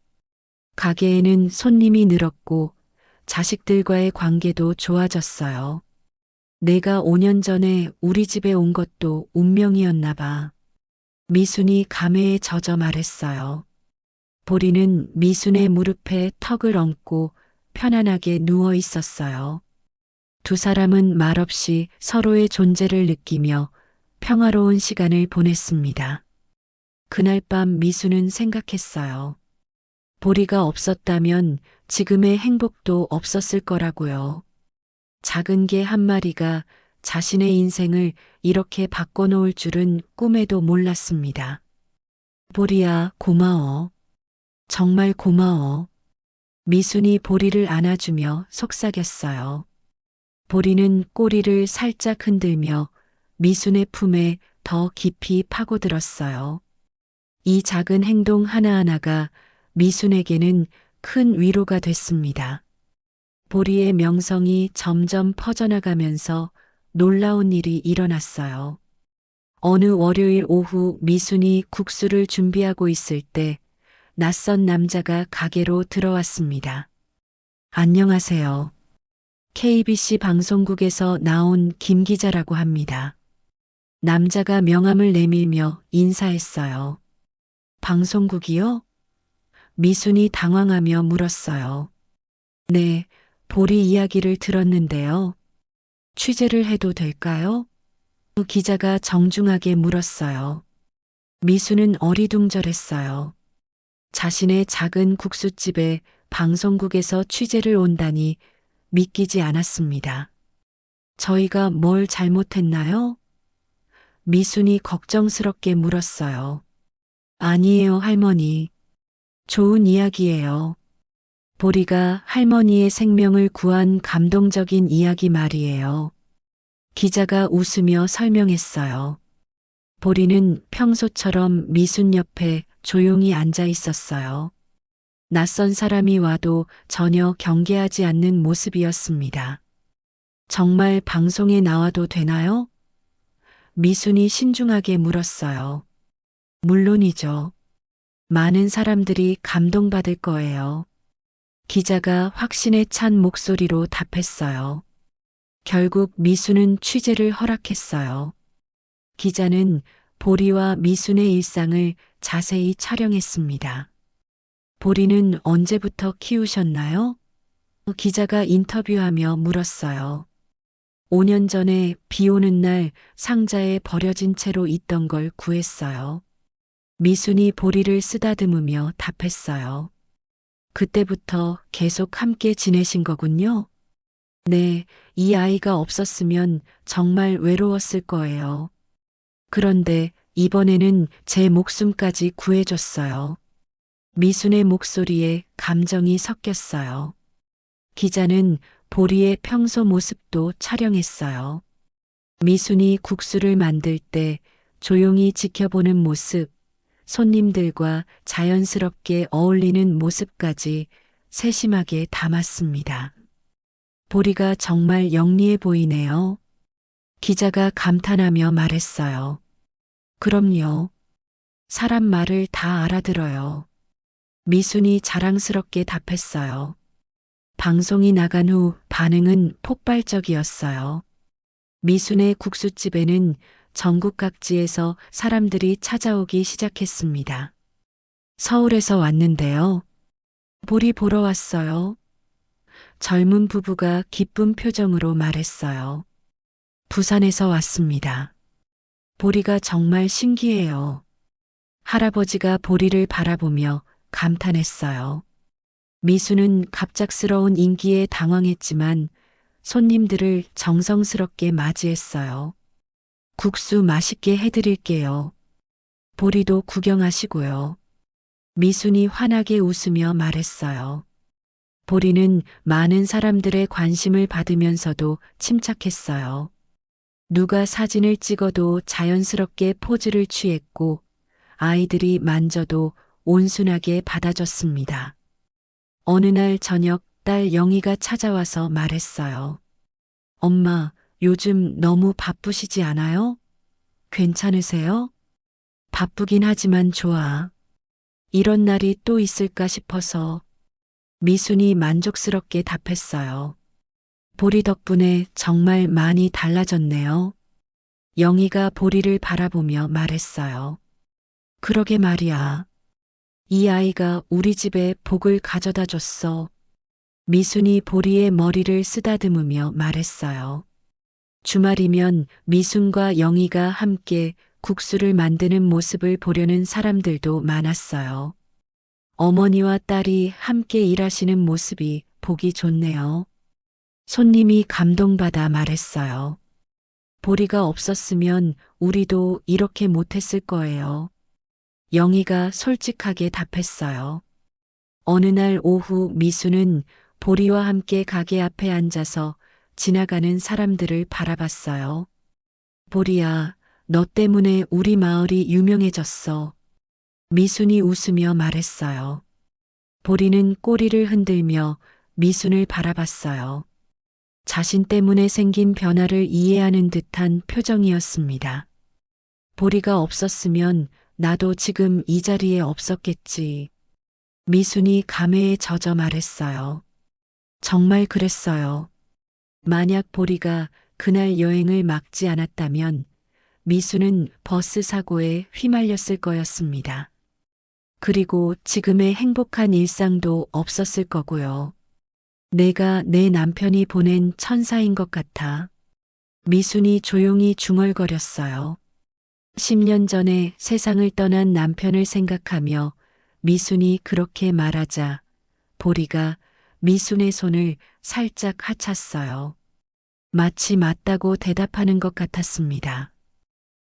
Speaker 2: 가게에는 손님이 늘었고 자식들과의 관계도 좋아졌어요. 내가 5년 전에 우리 집에 온 것도 운명이었나 봐. 미순이 감회에 젖어 말했어요. 보리는 미순의 무릎에 턱을 얹고 편안하게 누워 있었어요. 두 사람은 말없이 서로의 존재를 느끼며 평화로운 시간을 보냈습니다. 그날 밤 미순은 생각했어요. 보리가 없었다면 지금의 행복도 없었을 거라고요. 작은 개 한 마리가 자신의 인생을 이렇게 바꿔놓을 줄은 꿈에도 몰랐습니다. 보리야, 고마워. 정말 고마워. 미순이 보리를 안아주며 속삭였어요. 보리는 꼬리를 살짝 흔들며 미순의 품에 더 깊이 파고들었어요. 이 작은 행동 하나하나가 미순에게는 큰 위로가 됐습니다. 보리의 명성이 점점 퍼져나가면서 놀라운 일이 일어났어요. 어느 월요일 오후 미순이 국수를 준비하고 있을 때 낯선 남자가 가게로 들어왔습니다. 안녕하세요. KBC 방송국에서 나온 김 기자라고 합니다. 남자가 명함을 내밀며 인사했어요. 방송국이요? 미순이 당황하며 물었어요. 네, 보리 이야기를 들었는데요. 취재를 해도 될까요? 그 기자가 정중하게 물었어요. 미순은 어리둥절했어요. 자신의 작은 국수집에 방송국에서 취재를 온다니 믿기지 않았습니다. 저희가 뭘 잘못했나요? 미순이 걱정스럽게 물었어요. 아니에요, 할머니. 좋은 이야기예요. 보리가 할머니의 생명을 구한 감동적인 이야기 말이에요. 기자가 웃으며 설명했어요. 보리는 평소처럼 미순 옆에 조용히 앉아 있었어요. 낯선 사람이 와도 전혀 경계하지 않는 모습이었습니다. 정말 방송에 나와도 되나요? 미순이 신중하게 물었어요. 물론이죠. 많은 사람들이 감동받을 거예요. 기자가 확신에 찬 목소리로 답했어요. 결국 미순은 취재를 허락했어요. 기자는 보리와 미순의 일상을 자세히 촬영했습니다. 보리는 언제부터 키우셨나요? 기자가 인터뷰하며 물었어요. 5년 전에 비 오는 날 상자에 버려진 채로 있던 걸 구했어요. 미순이 보리를 쓰다듬으며 답했어요. 그때부터 계속 함께 지내신 거군요. 네, 이 아이가 없었으면 정말 외로웠을 거예요. 그런데 이번에는 제 목숨까지 구해줬어요. 미순의 목소리에 감정이 섞였어요. 기자는 보리의 평소 모습도 촬영했어요. 미순이 국수를 만들 때 조용히 지켜보는 모습, 손님들과 자연스럽게 어울리는 모습까지 세심하게 담았습니다. 보리가 정말 영리해 보이네요. 기자가 감탄하며 말했어요. 그럼요. 사람 말을 다 알아들어요. 미순이 자랑스럽게 답했어요. 방송이 나간 후 반응은 폭발적이었어요. 미순의 국수집에는 전국 각지에서 사람들이 찾아오기 시작했습니다. 서울에서 왔는데요. 보리 보러 왔어요. 젊은 부부가 기쁜 표정으로 말했어요. 부산에서 왔습니다. 보리가 정말 신기해요. 할아버지가 보리를 바라보며 감탄했어요. 미수는 갑작스러운 인기에 당황했지만 손님들을 정성스럽게 맞이했어요. 국수 맛있게 해드릴게요. 보리도 구경하시고요. 미순이 환하게 웃으며 말했어요. 보리는 많은 사람들의 관심을 받으면서도 침착했어요. 누가 사진을 찍어도 자연스럽게 포즈를 취했고 아이들이 만져도 온순하게 받아줬습니다. 어느 날 저녁 딸 영희가 찾아와서 말했어요. 엄마, 요즘 너무 바쁘시지 않아요? 괜찮으세요? 바쁘긴 하지만 좋아. 이런 날이 또 있을까 싶어서. 미순이 만족스럽게 답했어요. 보리 덕분에 정말 많이 달라졌네요. 영희가 보리를 바라보며 말했어요. 그러게 말이야. 이 아이가 우리 집에 복을 가져다 줬어. 미순이 보리의 머리를 쓰다듬으며 말했어요. 주말이면 미순과 영희가 함께 국수를 만드는 모습을 보려는 사람들도 많았어요. 어머니와 딸이 함께 일하시는 모습이 보기 좋네요. 손님이 감동받아 말했어요. 보리가 없었으면 우리도 이렇게 못했을 거예요. 영희가 솔직하게 답했어요. 어느 날 오후 미수는 보리와 함께 가게 앞에 앉아서 지나가는 사람들을 바라봤어요. 보리야, 너 때문에 우리 마을이 유명해졌어. 미순이 웃으며 말했어요. 보리는 꼬리를 흔들며 미순을 바라봤어요. 자신 때문에 생긴 변화를 이해하는 듯한 표정이었습니다. 보리가 없었으면 나도 지금 이 자리에 없었겠지. 미순이 감회에 젖어 말했어요. 정말 그랬어요. 만약 보리가 그날 여행을 막지 않았다면 미순은 버스 사고에 휘말렸을 거였습니다. 그리고 지금의 행복한 일상도 없었을 거고요. 내가 내 남편이 보낸 천사인 것 같아. 미순이 조용히 중얼거렸어요. 10년 전에 세상을 떠난 남편을 생각하며 미순이 그렇게 말하자 보리가 미순의 손을 살짝 하찼어요. 마치 맞다고 대답하는 것 같았습니다.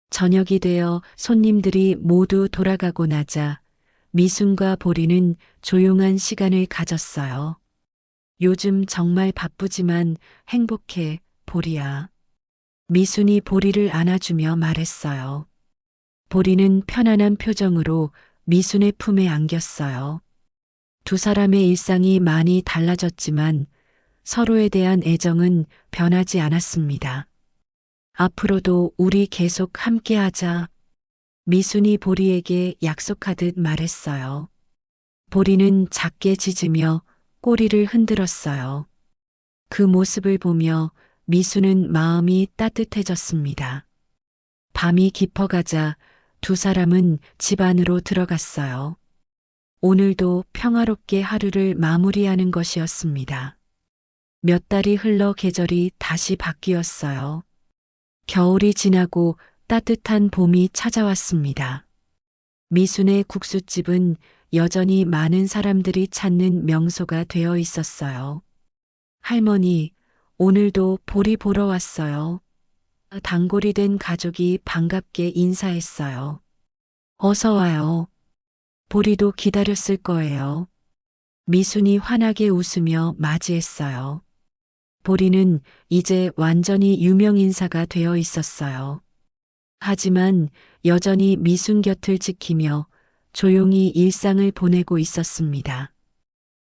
Speaker 2: 저녁이 되어 손님들이 모두 돌아가고 나자 미순과 보리는 조용한 시간을 가졌어요. 요즘 정말 바쁘지만 행복해, 보리야. 미순이 보리를 안아주며 말했어요. 보리는 편안한 표정으로 미순의 품에 안겼어요. 두 사람의 일상이 많이 달라졌지만 서로에 대한 애정은 변하지 않았습니다. 앞으로도 우리 계속 함께하자. 미순이 보리에게 약속하듯 말했어요. 보리는 작게 짖으며 꼬리를 흔들었어요. 그 모습을 보며 미순은 마음이 따뜻해졌습니다. 밤이 깊어가자 두 사람은 집 안으로 들어갔어요. 오늘도 평화롭게 하루를 마무리하는 것이었습니다. 몇 달이 흘러 계절이 다시 바뀌었어요. 겨울이 지나고 따뜻한 봄이 찾아왔습니다. 미순의 국수집은 여전히 많은 사람들이 찾는 명소가 되어 있었어요. 할머니, 오늘도 보리 보러 왔어요. 단골이 된 가족이 반갑게 인사했어요. 어서 와요. 보리도 기다렸을 거예요. 미순이 환하게 웃으며 맞이했어요. 보리는 이제 완전히 유명 인사가 되어 있었어요. 하지만 여전히 미순 곁을 지키며 조용히 일상을 보내고 있었습니다.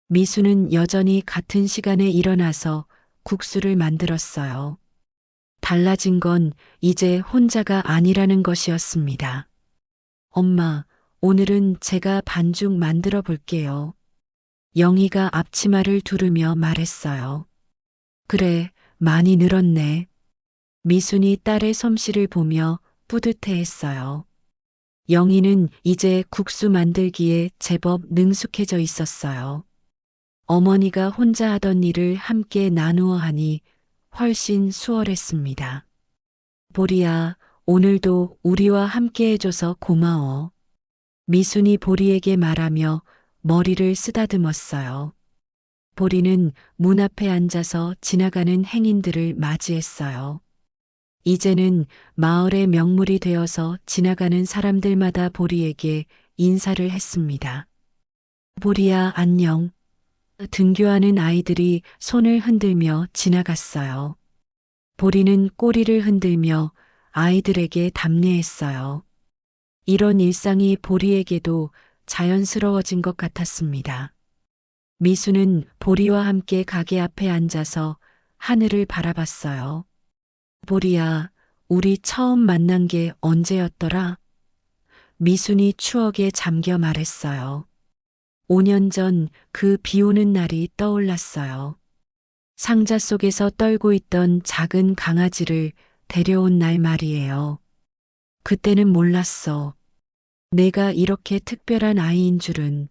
Speaker 2: 미순은 여전히 같은 시간에 일어나서 국수를 만들었어요. 달라진 건 이제 혼자가 아니라는 것이었습니다. 엄마, 오늘은 제가 반죽 만들어 볼게요. 영희가 앞치마를 두르며 말했어요. 그래, 많이 늘었네. 미순이 딸의 솜씨를 보며 뿌듯해했어요. 영희는 이제 국수 만들기에 제법 능숙해져 있었어요. 어머니가 혼자 하던 일을 함께 나누어 하니 훨씬 수월했습니다. 보리야, 오늘도 우리와 함께 해줘서 고마워. 미순이 보리에게 말하며 머리를 쓰다듬었어요. 보리는 문 앞에 앉아서 지나가는 행인들을 맞이했어요. 이제는 마을의 명물이 되어서 지나가는 사람들마다 보리에게 인사를 했습니다. 보리야, 안녕. 등교하는 아이들이 손을 흔들며 지나갔어요. 보리는 꼬리를 흔들며 아이들에게 답례했어요. 이런 일상이 보리에게도 자연스러워진 것 같았습니다. 미수는 보리와 함께 가게 앞에 앉아서 하늘을 바라봤어요. 보리야, 우리 처음 만난 게 언제였더라? 미순이 추억에 잠겨 말했어요. 5년 전 그 비 오는 날이 떠올랐어요. 상자 속에서 떨고 있던 작은 강아지를 데려온 날 말이에요. 그때는 몰랐어. 내가 이렇게 특별한 아이인 줄은.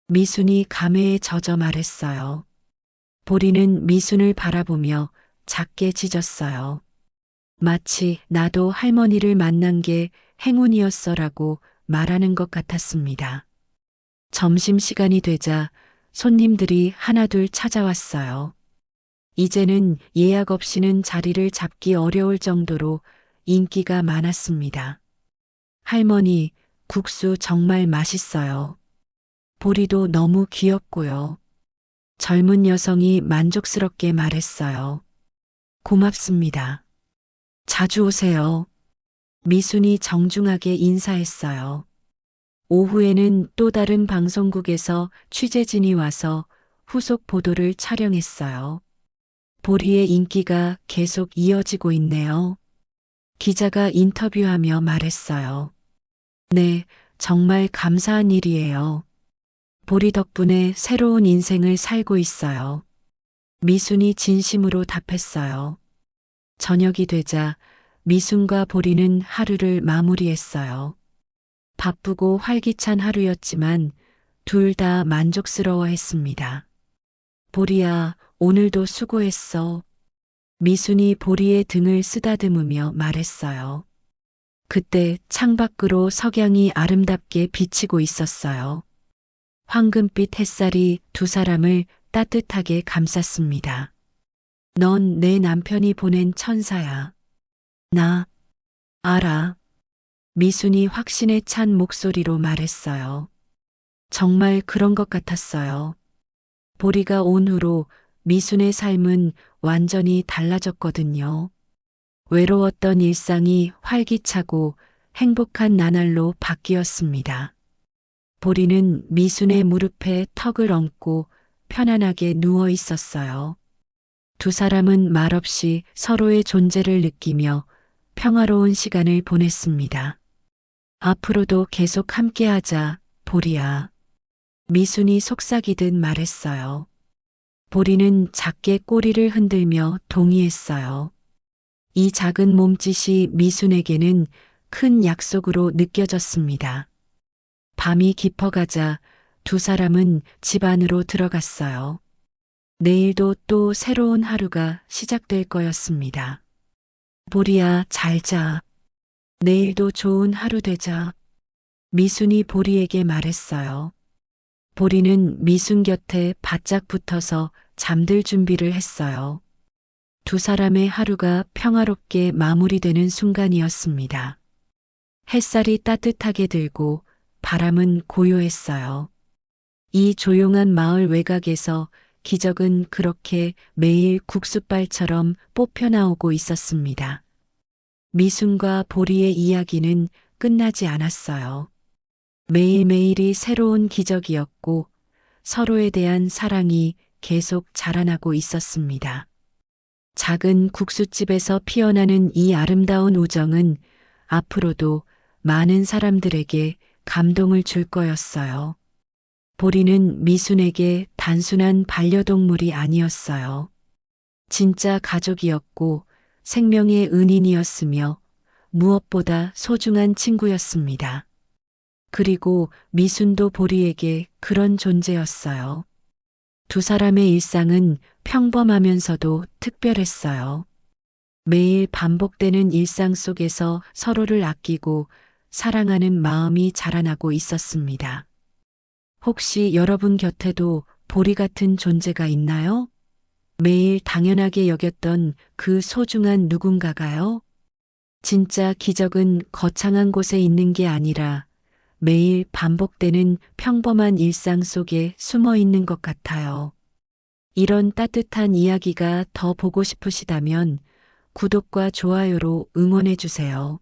Speaker 2: 미순이 감회에 젖어 말했어요. 보리는 미순을 바라보며 작게 짖었어요. 마치 나도 할머니를 만난 게 행운이었어라고 말하는 것 같았습니다. 점심시간이 되자 손님들이 하나둘 찾아왔어요. 이제는 예약 없이는 자리를 잡기 어려울 정도로 인기가 많았습니다. 할머니, 국수 정말 맛있어요. 보리도 너무 귀엽고요. 젊은 여성이 만족스럽게 말했어요. 고맙습니다. 자주 오세요. 미순이 정중하게 인사했어요. 오후에는 또 다른 방송국에서 취재진이 와서 후속 보도를 촬영했어요. 보리의 인기가 계속 이어지고 있네요. 기자가 인터뷰하며 말했어요. 네, 정말 감사한 일이에요. 보리 덕분에 새로운 인생을 살고 있어요. 미순이 진심으로 답했어요. 저녁이 되자 미순과 보리는 하루를 마무리했어요. 바쁘고 활기찬 하루였지만 둘 다 만족스러워 했습니다. 보리야, 오늘도 수고했어. 미순이 보리의 등을 쓰다듬으며 말했어요. 그때 창밖으로 석양이 아름답게 비치고 있었어요. 황금빛 햇살이 두 사람을 따뜻하게 감쌌습니다. 넌 내 남편이 보낸 천사야. 나 알아. 미순이 확신에 찬 목소리로 말했어요. 정말 그런 것 같았어요. 보리가 온 후로 미순의 삶은 완전히 달라졌거든요. 외로웠던 일상이 활기차고 행복한 나날로 바뀌었습니다. 보리는 미순의 무릎에 턱을 얹고 편안하게 누워 있었어요. 두 사람은 말없이 서로의 존재를 느끼며 평화로운 시간을 보냈습니다. 앞으로도 계속 함께하자, 보리야. 미순이 속삭이듯 말했어요. 보리는 작게 꼬리를 흔들며 동의했어요. 이 작은 몸짓이 미순에게는 큰 약속으로 느껴졌습니다. 밤이 깊어가자 두 사람은 집 안으로 들어갔어요. 내일도 또 새로운 하루가 시작될 거였습니다. 보리야, 잘 자. 내일도 좋은 하루 되자. 미순이 보리에게 말했어요. 보리는 미순 곁에 바짝 붙어서 잠들 준비를 했어요. 두 사람의 하루가 평화롭게 마무리되는 순간이었습니다. 햇살이 따뜻하게 들고 바람은 고요했어요. 이 조용한 마을 외곽에서 기적은 그렇게 매일 국숫발처럼 뽑혀 나오고 있었습니다. 미순과 보리의 이야기는 끝나지 않았어요. 매일매일이 새로운 기적이었고 서로에 대한 사랑이 계속 자라나고 있었습니다. 작은 국수집에서 피어나는 이 아름다운 우정은 앞으로도 많은 사람들에게 감동을 줄 거였어요. 보리는 미순에게 단순한 반려동물이 아니었어요. 진짜 가족이었고 생명의 은인이었으며 무엇보다 소중한 친구였습니다. 그리고 미순도 보리에게 그런 존재였어요. 두 사람의 일상은 평범하면서도 특별했어요. 매일 반복되는 일상 속에서 서로를 아끼고 사랑하는 마음이 자라나고 있었습니다. 혹시 여러분 곁에도 보리 같은 존재가 있나요? 매일 당연하게 여겼던 그 소중한 누군가가요? 진짜 기적은 거창한 곳에 있는 게 아니라 매일 반복되는 평범한 일상 속에 숨어 있는 것 같아요. 이런 따뜻한 이야기가 더 보고 싶으시다면 구독과 좋아요로 응원해 주세요.